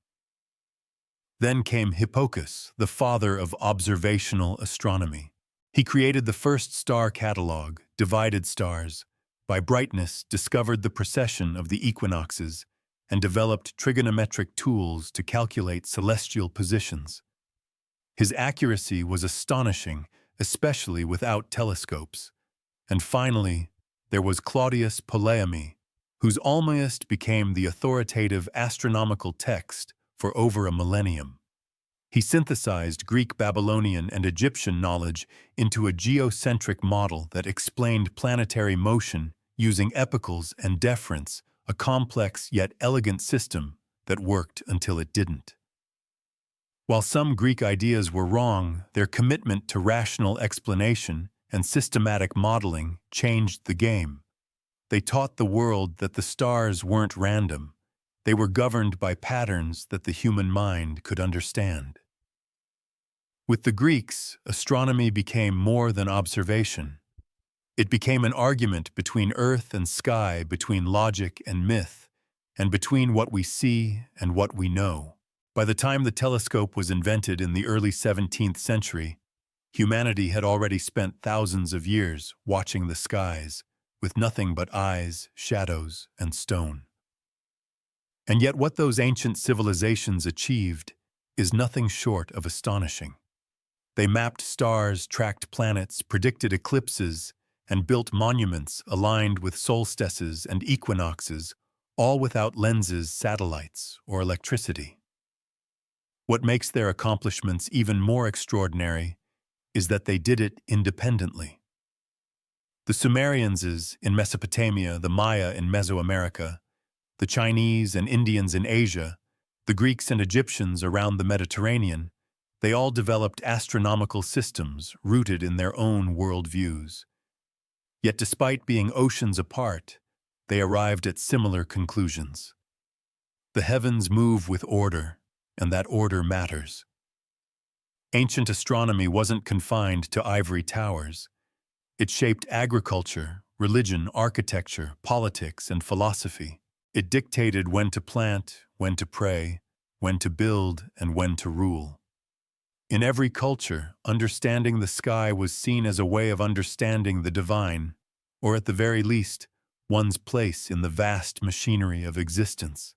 A: Then came Hipparchus, the father of observational astronomy. He created the first star catalog, divided stars, by brightness discovered the precession of the equinoxes, and developed trigonometric tools to calculate celestial positions. His accuracy was astonishing, especially without telescopes. And finally, there was Claudius Ptolemy, whose Almagest became the authoritative astronomical text for over a millennium. He synthesized Greek, Babylonian, and Egyptian knowledge into a geocentric model that explained planetary motion using epicals and deference, a complex yet elegant system that worked until it didn't. While some Greek ideas were wrong, their commitment to rational explanation and systematic modeling changed the game. They taught the world that the stars weren't random. They were governed by patterns that the human mind could understand. With the Greeks, astronomy became more than observation. It became an argument between earth and sky, between logic and myth, and between what we see and what we know. By the time the telescope was invented in the early 17th century, humanity had already spent thousands of years watching the skies, with nothing but eyes, shadows, and stone. And yet what those ancient civilizations achieved is nothing short of astonishing. They mapped stars, tracked planets, predicted eclipses, and built monuments aligned with solstices and equinoxes, all without lenses, satellites, or electricity. What makes their accomplishments even more extraordinary is that they did it independently. The Sumerians in Mesopotamia, the Maya in Mesoamerica, the Chinese and Indians in Asia, the Greeks and Egyptians around the Mediterranean, they all developed astronomical systems rooted in their own worldviews. Yet despite being oceans apart, they arrived at similar conclusions. The heavens move with order, and that order matters. Ancient astronomy wasn't confined to ivory towers. It shaped agriculture, religion, architecture, politics, and philosophy. It dictated when to plant, when to pray, when to build, and when to rule. In every culture, understanding the sky was seen as a way of understanding the divine, or at the very least, one's place in the vast machinery of existence.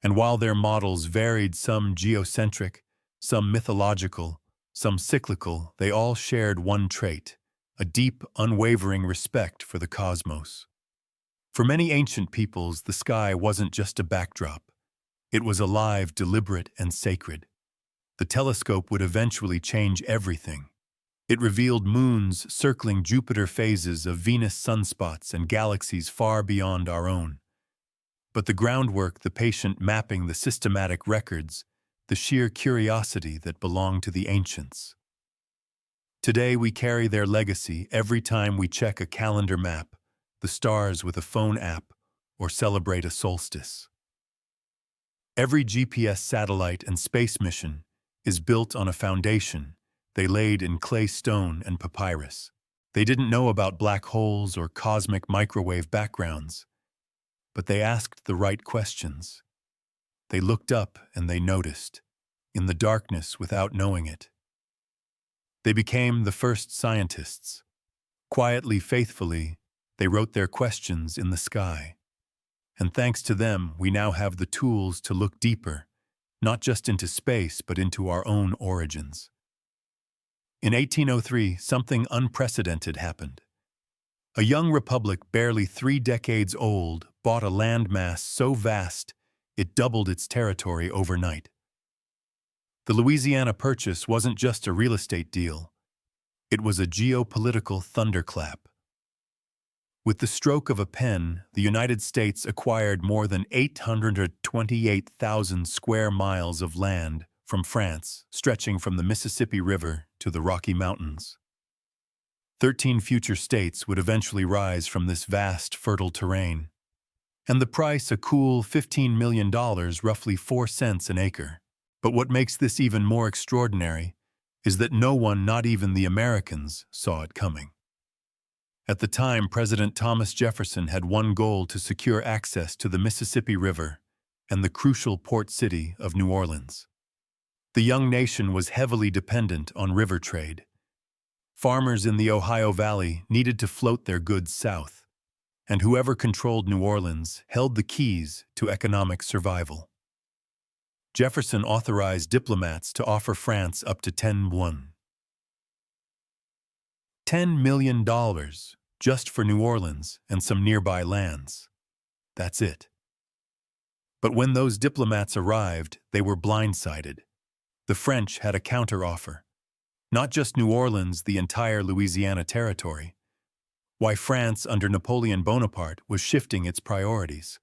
A: And while their models varied, some geocentric, some mythological, some cyclical, they all shared one trait: a deep, unwavering respect for the cosmos. For many ancient peoples, the sky wasn't just a backdrop. It was alive, deliberate, and sacred. The telescope would eventually change everything. It revealed moons circling Jupiter, phases of Venus sunspots, and galaxies far beyond our own. But the groundwork, the patient mapping, the systematic records, the sheer curiosity that belonged to the ancients. Today we carry their legacy every time we check a calendar map, the stars with a phone app, or celebrate a solstice. Every GPS satellite and space mission is built on a foundation they laid in clay, stone, and papyrus. They didn't know about black holes or cosmic microwave backgrounds, but they asked the right questions. They looked up and they noticed, in the darkness without knowing it. They became the first scientists. Quietly, faithfully, they wrote their questions in the sky. And thanks to them, we now have the tools to look deeper, not just into space, but into our own origins. In 1803, something unprecedented happened. A young republic barely 3 decades old bought a landmass so vast it doubled its territory overnight. The Louisiana Purchase wasn't just a real estate deal, it was a geopolitical thunderclap. With the stroke of a pen, the United States acquired more than 828,000 square miles of land from France, stretching from the Mississippi River to the Rocky Mountains. 13 future states would eventually rise from this vast, fertile terrain. And the price, a cool $15 million, roughly 4 cents an acre. But what makes this even more extraordinary is that no one, not even the Americans, saw it coming. At the time, President Thomas Jefferson had one goal: to secure access to the Mississippi River and the crucial port city of New Orleans. The young nation was heavily dependent on river trade. Farmers in the Ohio Valley needed to float their goods south, and whoever controlled New Orleans held the keys to economic survival. Jefferson authorized diplomats to offer France up to $10 million just for New Orleans and some nearby lands. That's it. But when those diplomats arrived, they were blindsided. The French had a counteroffer. Not just New Orleans, the entire Louisiana territory. Why, France under Napoleon Bonaparte was shifting its priorities.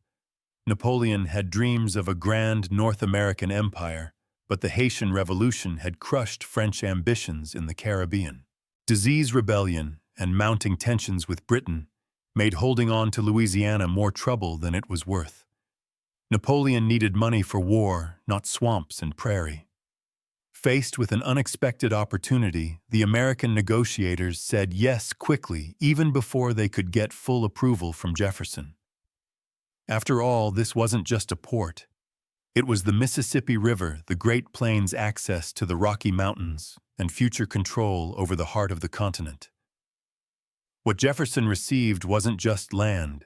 A: Napoleon had dreams of a grand North American empire, but the Haitian Revolution had crushed French ambitions in the Caribbean. Disease, rebellion, and mounting tensions with Britain made holding on to Louisiana more trouble than it was worth. Napoleon needed money for war, not swamps and prairie. Faced with an unexpected opportunity, the American negotiators said yes quickly, even before they could get full approval from Jefferson. After all, this wasn't just a port. It was the Mississippi River, the Great Plains' access to the Rocky Mountains, and future control over the heart of the continent. What Jefferson received wasn't just land,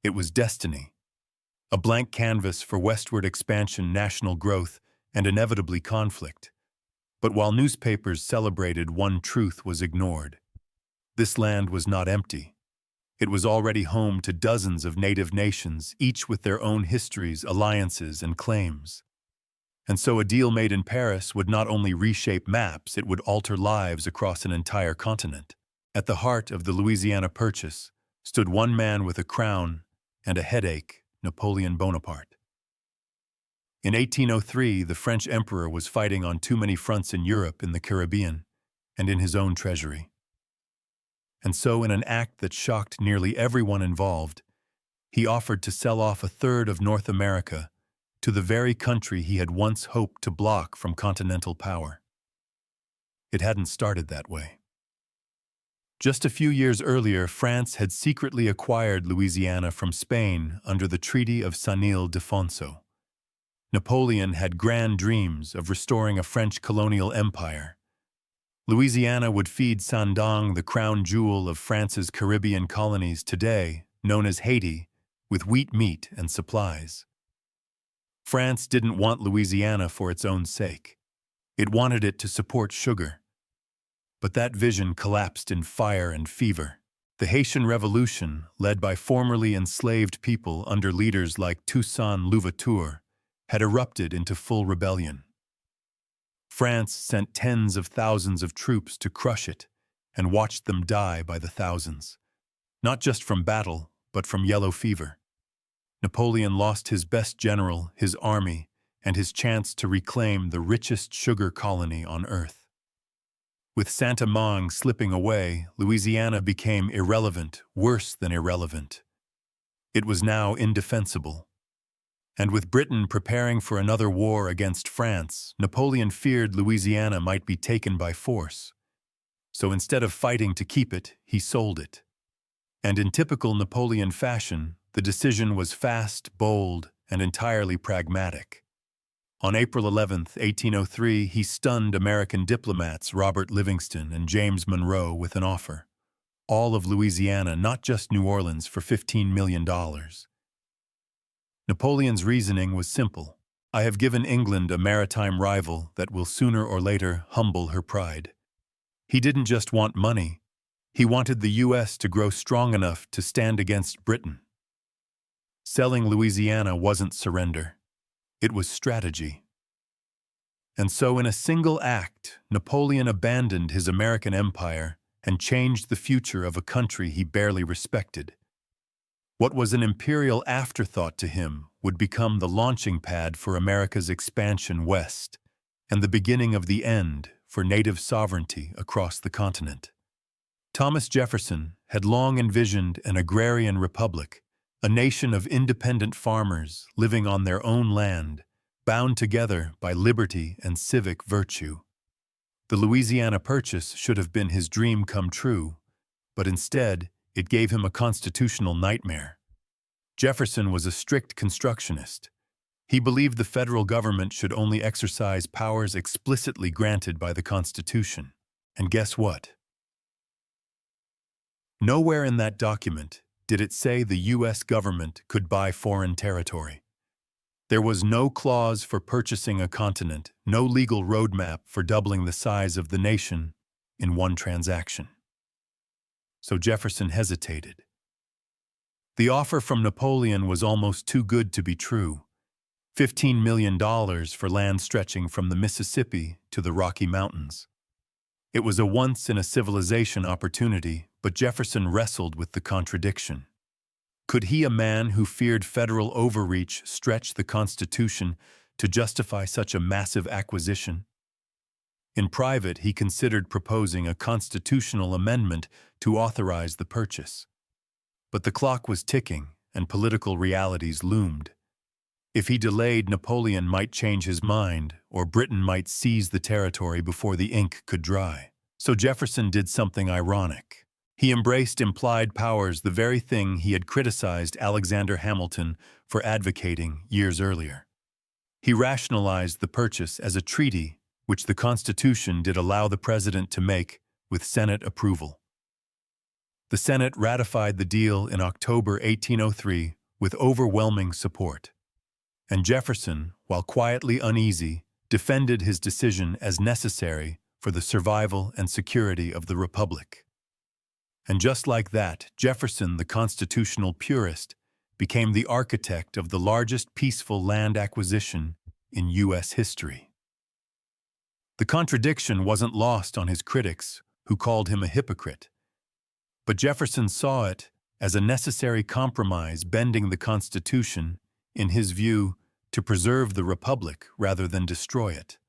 A: it was destiny. A blank canvas for westward expansion, national growth, and inevitably conflict. But while newspapers celebrated, one truth was ignored. This land was not empty. It was already home to dozens of native nations, each with their own histories, alliances, and claims. And so a deal made in Paris would not only reshape maps, it would alter lives across an entire continent. At the heart of the Louisiana Purchase stood one man with a crown and a headache: Napoleon Bonaparte. In 1803, the French emperor was fighting on too many fronts in Europe, in the Caribbean, and in his own treasury. And so, in an act that shocked nearly everyone involved, he offered to sell off a third of North America to the very country he had once hoped to block from continental power. It hadn't started that way. Just a few years earlier, France had secretly acquired Louisiana from Spain under the Treaty of San Ildefonso. Napoleon had grand dreams of restoring a French colonial empire. Louisiana would feed Sanddang, the crown jewel of France's Caribbean colonies today, known as Haiti, with wheat, meat, and supplies. France didn't want Louisiana for its own sake. It wanted it to support sugar. But that vision collapsed in fire and fever. The Haitian Revolution, led by formerly enslaved people under leaders like Toussaint Louverture, had erupted into full rebellion. France sent tens of thousands of troops to crush it and watched them die by the thousands, not just from battle, but from yellow fever. Napoleon lost his best general, his army, and his chance to reclaim the richest sugar colony on earth. With Saint-Domingue slipping away, Louisiana became irrelevant, worse than irrelevant. It was now indefensible. And with Britain preparing for another war against France, Napoleon feared Louisiana might be taken by force. So instead of fighting to keep it, he sold it. And in typical Napoleon fashion, the decision was fast, bold, and entirely pragmatic. On April 11, 1803, he stunned American diplomats Robert Livingston and James Monroe with an offer. All of Louisiana, not just New Orleans, for $15 million. Napoleon's reasoning was simple. I have given England a maritime rival that will sooner or later humble her pride. He didn't just want money, He wanted the U.S. to grow strong enough to stand against Britain. Selling Louisiana wasn't surrender. It was strategy. And so in a single act, Napoleon abandoned his American empire and changed the future of a country he barely respected. What was an imperial afterthought to him would become the launching pad for America's expansion west, and the beginning of the end for native sovereignty across the continent. Thomas Jefferson had long envisioned an agrarian republic, a nation of independent farmers living on their own land, bound together by liberty and civic virtue. The Louisiana Purchase should have been his dream come true, but instead, it gave him a constitutional nightmare. Jefferson was a strict constructionist. He believed the federal government should only exercise powers explicitly granted by the Constitution. And guess what? Nowhere in that document did it say the U.S. government could buy foreign territory. There was no clause for purchasing a continent, no legal roadmap for doubling the size of the nation in one transaction. So Jefferson hesitated. The offer from Napoleon was almost too good to be true. $15 million for land stretching from the Mississippi to the Rocky Mountains. It was a once-in-a-civilization opportunity, but Jefferson wrestled with the contradiction. Could he, a man who feared federal overreach, stretch the Constitution to justify such a massive acquisition? In private, he considered proposing a constitutional amendment to authorize the purchase. But the clock was ticking, and political realities loomed. If he delayed, Napoleon might change his mind, or Britain might seize the territory before the ink could dry. So Jefferson did something ironic. He embraced implied powers, the very thing he had criticized Alexander Hamilton for advocating years earlier. He rationalized the purchase as a treaty which the Constitution did allow the president to make with Senate approval. The Senate ratified the deal in October 1803 with overwhelming support. And Jefferson, while quietly uneasy, defended his decision as necessary for the survival and security of the Republic. And just like that, Jefferson, the constitutional purist, became the architect of the largest peaceful land acquisition in U.S. history. The contradiction wasn't lost on his critics, who called him a hypocrite. But Jefferson saw it as a necessary compromise, bending the Constitution, in his view, to preserve the Republic rather than destroy it.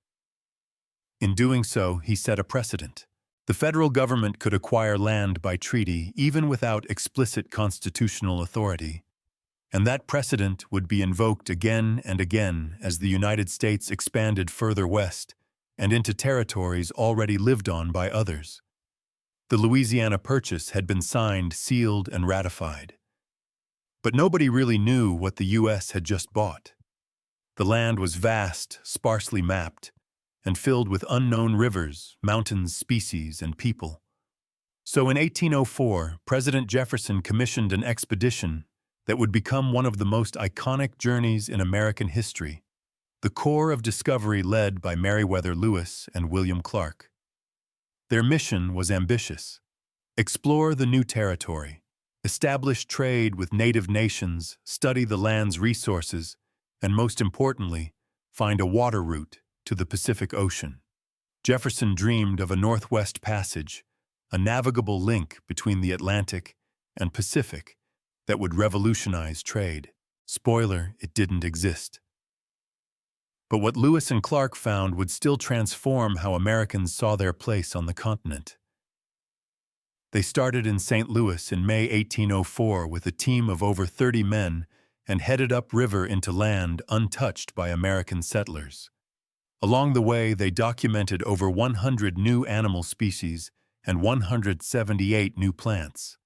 A: In doing so, he set a precedent. The federal government could acquire land by treaty even without explicit constitutional authority, and that precedent would be invoked again and again as the United States expanded further west and into territories already lived on by others. The Louisiana Purchase had been signed, sealed, and ratified. But nobody really knew what the U.S. had just bought. The land was vast, sparsely mapped, and filled with unknown rivers, mountains, species, and people. So in 1804, President Jefferson commissioned an expedition that would become one of the most iconic journeys in American history, the Corps of Discovery led by Meriwether Lewis and William Clark. Their mission was ambitious: explore the new territory, establish trade with native nations, study the land's resources, and most importantly, find a water route to the Pacific Ocean. Jefferson dreamed of a Northwest Passage, a navigable link between the Atlantic and Pacific that would revolutionize trade. Spoiler, it didn't exist. But what Lewis and Clark found would still transform how Americans saw their place on the continent. They started in St. Louis in May 1804 with a team of over 30 men and headed upriver into land untouched by American settlers. Along the way, they documented over 100 new animal species and 178 new plants.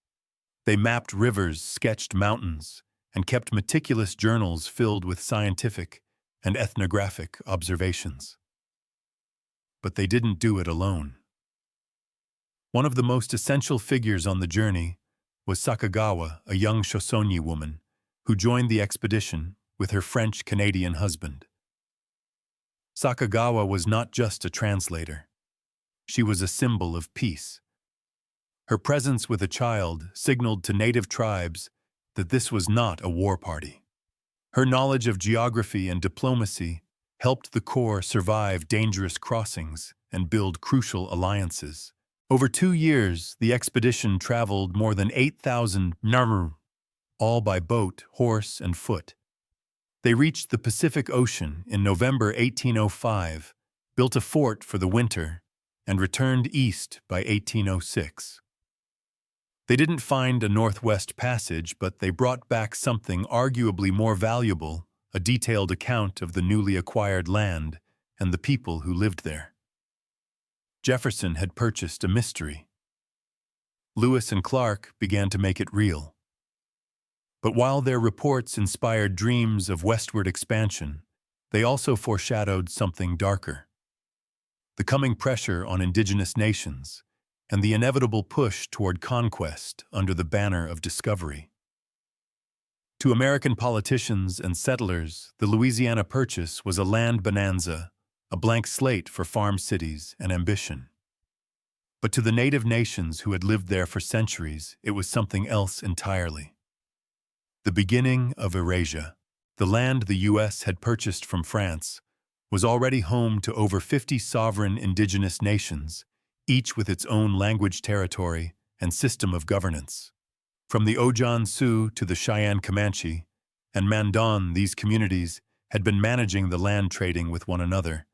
A: They mapped rivers, sketched mountains, and kept meticulous journals filled with scientific and ethnographic observations. But they didn't do it alone. One of the most essential figures on the journey was Sacagawea, a young Shoshone woman, who joined the expedition with her French-Canadian husband. Sacagawea was not just a translator. She was a symbol of peace. Her presence with a child signaled to native tribes that this was not a war party. Her knowledge of geography and diplomacy helped the Corps survive dangerous crossings and build crucial alliances. Over 2 years, the expedition traveled more than 8,000 km, all by boat, horse, and foot. They reached the Pacific Ocean in November 1805, built a fort for the winter, and returned east by 1806. They didn't find a northwest passage, but they brought back something arguably more valuable, a detailed account of the newly acquired land and the people who lived there. Jefferson had purchased a mystery. Lewis and Clark began to make it real. But while their reports inspired dreams of westward expansion, they also foreshadowed something darker: the coming pressure on indigenous nations and the inevitable push toward conquest under the banner of discovery. To American politicians and settlers, the Louisiana Purchase was a land bonanza, a blank slate for farm cities and ambition. But to the native nations who had lived there for centuries, it was something else entirely. The beginning of Eurasia, the land the U.S. had purchased from France, was already home to over 50 sovereign indigenous nations, each with its own language, territory, and system of governance. From the Ojan Sioux to the Cheyenne Comanche and Mandan, these communities had been managing the land, trading with one another,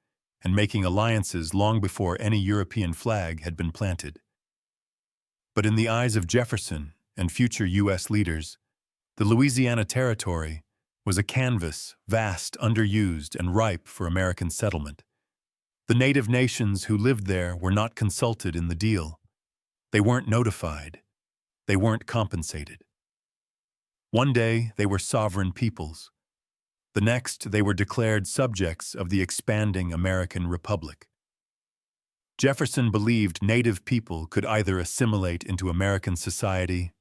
A: and making alliances long before any European flag had been planted. But in the eyes of Jefferson and future U.S. leaders, the Louisiana Territory was a canvas, vast, underused, and ripe for American settlement. The native nations who lived there were not consulted in the deal. They weren't notified. They weren't compensated. One day, they were sovereign peoples. The next, they were declared subjects of the expanding American Republic. Jefferson believed native people could either assimilate into American society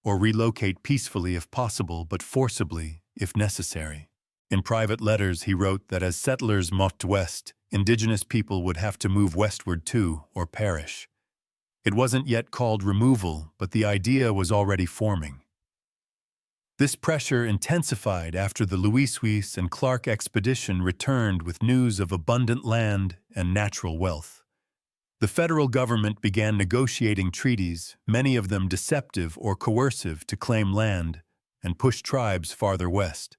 A: or relocate peacefully if possible, but forcibly if necessary. In private letters, he wrote that as settlers moved west, indigenous people would have to move westward too, or perish. It wasn't yet called removal, but the idea was already forming. This pressure intensified after the Lewis and Clark expedition returned with news of abundant land and natural wealth. The federal government began negotiating treaties, many of them deceptive or coercive, to claim land and push tribes farther west.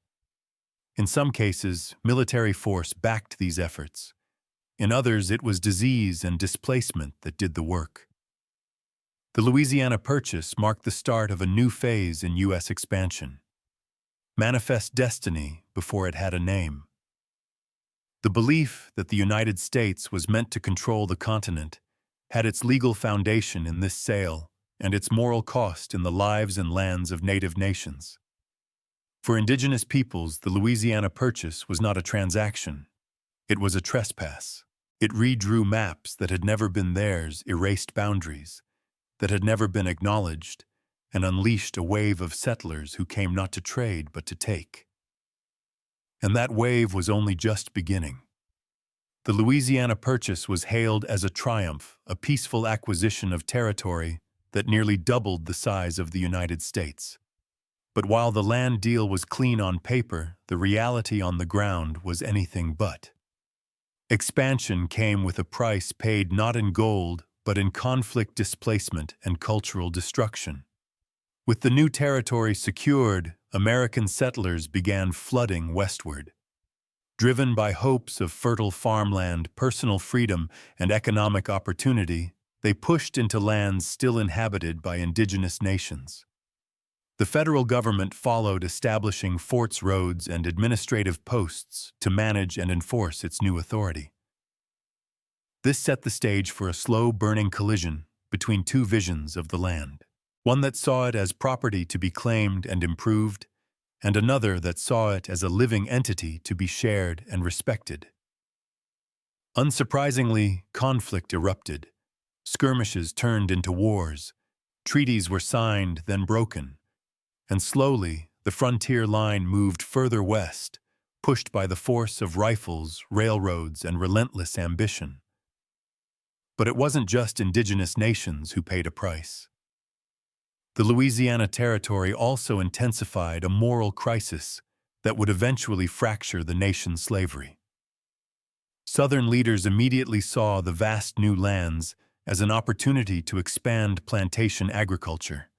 A: In some cases, military force backed these efforts. In others, it was disease and displacement that did the work. The Louisiana Purchase marked the start of a new phase in U.S. expansion. Manifest destiny before it had a name. The belief that the United States was meant to control the continent had its legal foundation in this sale and its moral cost in the lives and lands of native nations. For indigenous peoples, the Louisiana Purchase was not a transaction. It was a trespass. It redrew maps that had never been theirs, erased boundaries that had never been acknowledged, and unleashed a wave of settlers who came not to trade but to take. And that wave was only just beginning. The Louisiana Purchase was hailed as a triumph, a peaceful acquisition of territory that nearly doubled the size of the United States. But while the land deal was clean on paper, the reality on the ground was anything but. Expansion came with a price paid not in gold, but in conflict, displacement, and cultural destruction. With the new territory secured, American settlers began flooding westward. Driven by hopes of fertile farmland, personal freedom, and economic opportunity, they pushed into lands still inhabited by indigenous nations. The federal government followed, establishing forts, roads, and administrative posts to manage and enforce its new authority. This set the stage for a slow-burning collision between two visions of the land. One that saw it as property to be claimed and improved, and another that saw it as a living entity to be shared and respected. Unsurprisingly, conflict erupted. Skirmishes turned into wars. Treaties were signed, then broken. And slowly, the frontier line moved further west, pushed by the force of rifles, railroads, and relentless ambition. But it wasn't just indigenous nations who paid a price. The Louisiana Territory also intensified a moral crisis that would eventually fracture the nation's slavery. Southern leaders immediately saw the vast new lands as an opportunity to expand plantation agriculture.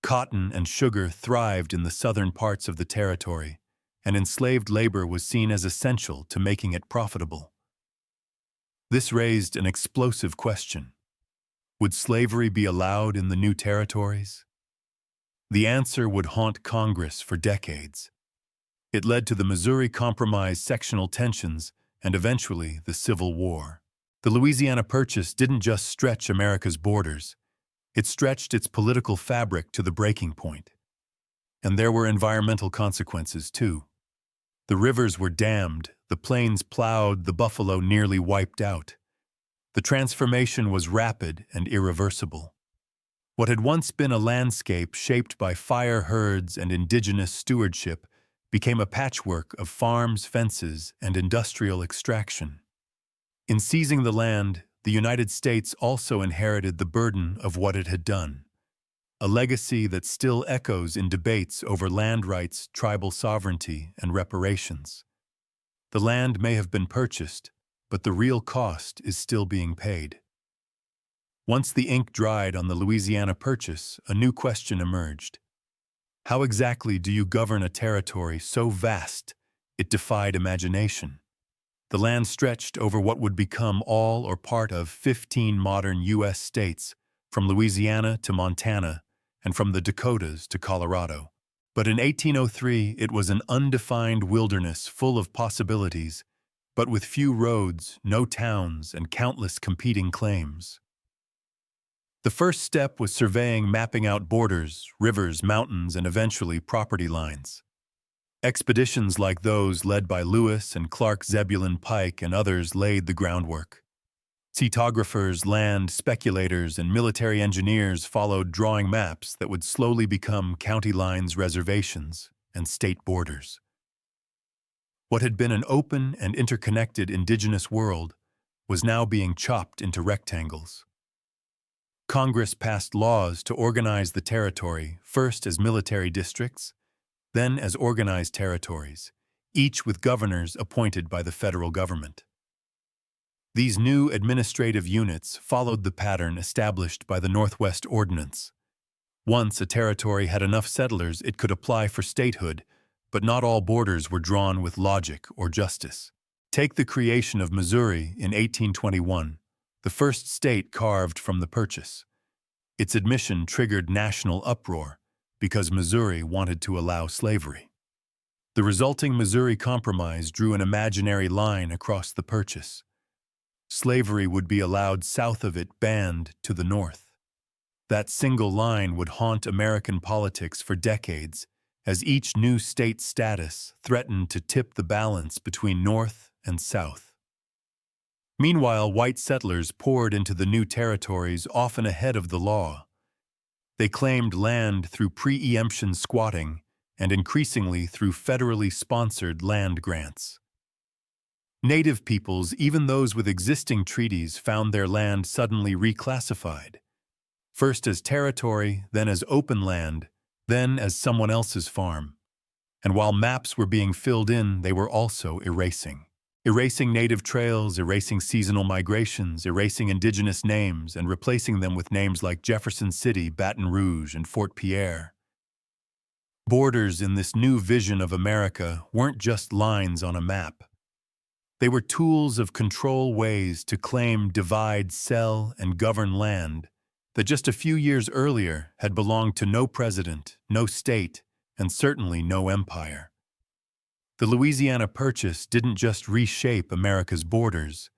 A: Cotton and sugar thrived in the southern parts of the territory, and enslaved labor was seen as essential to making it profitable. This raised an explosive question. Would slavery be allowed in the new territories? The answer would haunt Congress for decades. It led to the Missouri Compromise sectional tensions and eventually the Civil War. The Louisiana Purchase didn't just stretch America's borders, it stretched its political fabric to the breaking point. And there were environmental consequences, too. The rivers were dammed, the plains plowed, the buffalo nearly wiped out. The transformation was rapid and irreversible. What had once been a landscape shaped by fire herds and indigenous stewardship became a patchwork of farms, fences, and industrial extraction. In seizing the land, the United States also inherited the burden of what it had done, a legacy that still echoes in debates over land rights, tribal sovereignty, and reparations. The land may have been purchased, but the real cost is still being paid. Once the ink dried on the Louisiana Purchase, a new question emerged. How exactly do you govern a territory so vast it defied imagination? The land stretched over what would become all or part of 15 modern U.S. states, from Louisiana to Montana, and from the Dakotas to Colorado. But in 1803, it was an undefined wilderness full of possibilities, but with few roads, no towns, and countless competing claims. The first step was surveying, mapping out borders, rivers, mountains, and eventually property lines. Expeditions like those led by Lewis and Clark Zebulon Pike and others laid the groundwork. Cartographers, land speculators, and military engineers followed drawing maps that would slowly become county lines, reservations, and state borders. What had been an open and interconnected indigenous world was now being chopped into rectangles. Congress passed laws to organize the territory, first as military districts, then as organized territories, each with governors appointed by the federal government. These new administrative units followed the pattern established by the Northwest Ordinance. Once a territory had enough settlers, it could apply for statehood, but not all borders were drawn with logic or justice. Take the creation of Missouri in 1821, the first state carved from the Purchase. Its admission triggered national uproar because Missouri wanted to allow slavery. The resulting Missouri Compromise drew an imaginary line across the Purchase. Slavery would be allowed south of it, banned to the north. That single line would haunt American politics for decades, as each new state status threatened to tip the balance between North and South. Meanwhile, white settlers poured into the new territories, often ahead of the law. They claimed land through preemption squatting and increasingly through federally sponsored land grants. Native peoples, even those with existing treaties, found their land suddenly reclassified, first as territory, then as open land, then as someone else's farm. And while maps were being filled in, they were also erasing. Erasing native trails, erasing seasonal migrations, erasing indigenous names, and replacing them with names like Jefferson City, Baton Rouge, and Fort Pierre. Borders in this new vision of America weren't just lines on a map. They were tools of control, ways to claim, divide, sell, and govern land that just a few years earlier had belonged to no president, no state, and certainly no empire. The Louisiana Purchase didn't just reshape America's borders,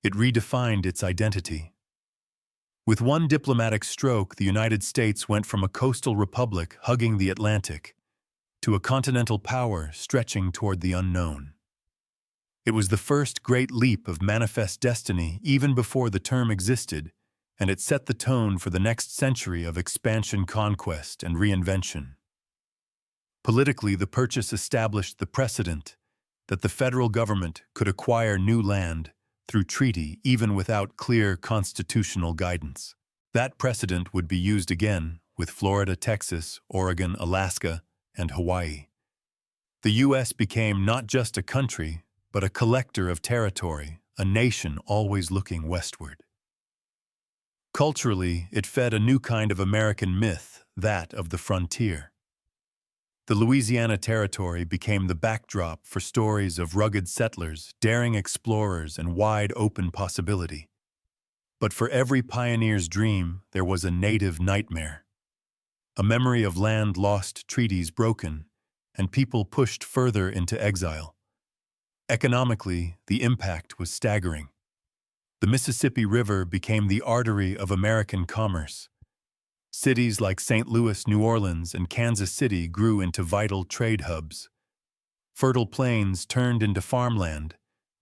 A: it redefined its identity. With one diplomatic stroke, the United States went from a coastal republic hugging the Atlantic to a continental power stretching toward the unknown. It was the first great leap of manifest destiny even before the term existed, and it set the tone for the next century of expansion, conquest, and reinvention. Politically, the Purchase established the precedent that the federal government could acquire new land through treaty even without clear constitutional guidance. That precedent would be used again with Florida, Texas, Oregon, Alaska, and Hawaii. The U.S. became not just a country, but a collector of territory, a nation always looking westward. Culturally, it fed a new kind of American myth, that of the frontier. The Louisiana Territory became the backdrop for stories of rugged settlers, daring explorers, and wide-open possibility. But for every pioneer's dream, there was a native nightmare. A memory of land lost, treaties broken, and people pushed further into exile. Economically, the impact was staggering. The Mississippi River became the artery of American commerce. Cities like St. Louis, New Orleans, and Kansas City grew into vital trade hubs. Fertile plains turned into farmland,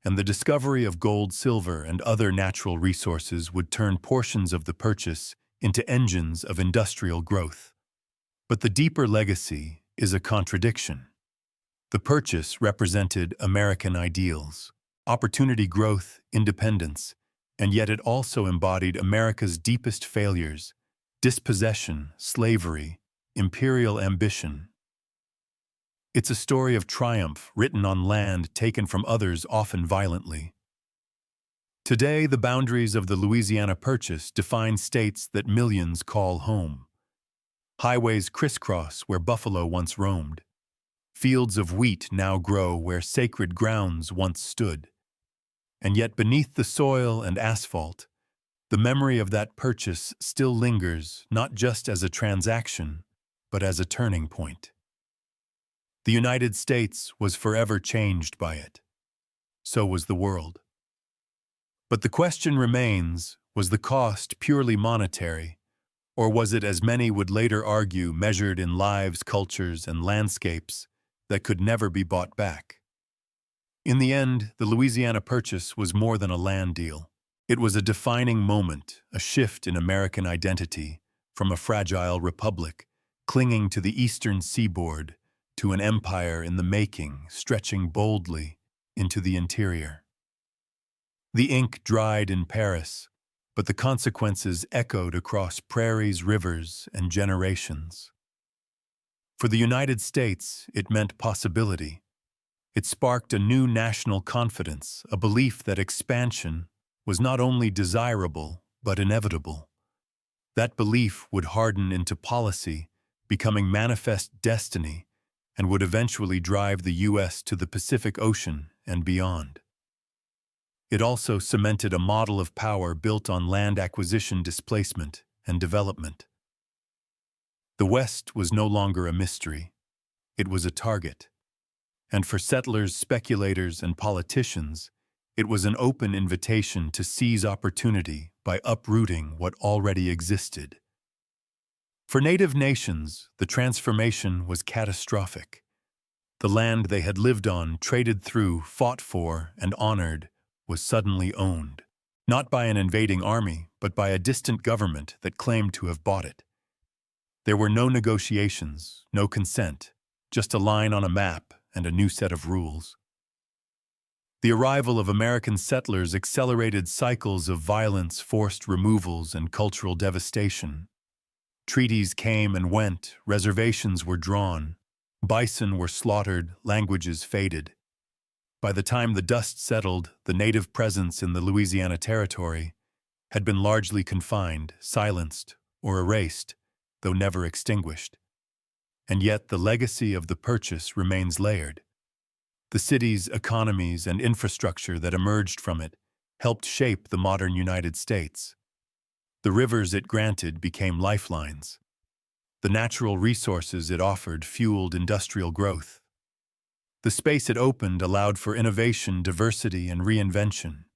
A: and the discovery of gold, silver, and other natural resources would turn portions of the purchase into engines of industrial growth. But the deeper legacy is a contradiction. The purchase represented American ideals, opportunity, growth, independence, and yet it also embodied America's deepest failures: dispossession, slavery, imperial ambition. It's a story of triumph written on land taken from others, often violently. Today, the boundaries of the Louisiana Purchase define states that millions call home. Highways crisscross where buffalo once roamed. Fields of wheat now grow where sacred grounds once stood. And yet beneath the soil and asphalt, the memory of that purchase still lingers, not just as a transaction, but as a turning point. The United States was forever changed by it. So was the world. But the question remains, was the cost purely monetary, or was it, as many would later argue, measured in lives, cultures, and landscapes that could never be bought back? In the end, the Louisiana Purchase was more than a land deal. It was a defining moment, a shift in American identity, from a fragile republic, clinging to the eastern seaboard, to an empire in the making, stretching boldly into the interior. The ink dried in Paris, but the consequences echoed across prairies, rivers, and generations. For the United States, it meant possibility. It sparked a new national confidence, a belief that expansion was not only desirable, but inevitable. That belief would harden into policy, becoming manifest destiny, and would eventually drive the U.S. to the Pacific Ocean and beyond. It also cemented a model of power built on land acquisition, displacement, and development. The West was no longer a mystery. It was a target. And for settlers, speculators, and politicians, it was an open invitation to seize opportunity by uprooting what already existed. For Native nations, the transformation was catastrophic. The land they had lived on, traded through, fought for, and honored was suddenly owned, not by an invading army, but by a distant government that claimed to have bought it. There were no negotiations, no consent, just a line on a map and a new set of rules. The arrival of American settlers accelerated cycles of violence, forced removals, and cultural devastation. Treaties came and went, reservations were drawn, bison were slaughtered, languages faded. By the time the dust settled, the native presence in the Louisiana Territory had been largely confined, silenced, or erased, though never extinguished. And yet the legacy of the purchase remains layered. The cities, economies, and infrastructure that emerged from it helped shape the modern United States. The rivers it granted became lifelines. The natural resources it offered fueled industrial growth. The space it opened allowed for innovation, diversity, and reinvention.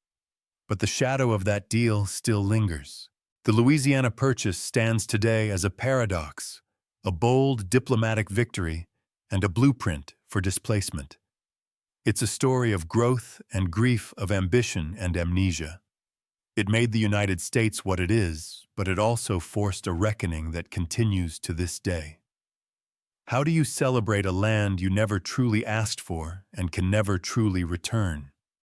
A: But the shadow of that deal still lingers. The Louisiana Purchase stands today as a paradox, a bold diplomatic victory, and a blueprint for displacement. It's a story of growth and grief, of ambition and amnesia. It made the United States what it is, but it also forced a reckoning that continues to this day. How do you celebrate a land you never truly asked for and can never truly return?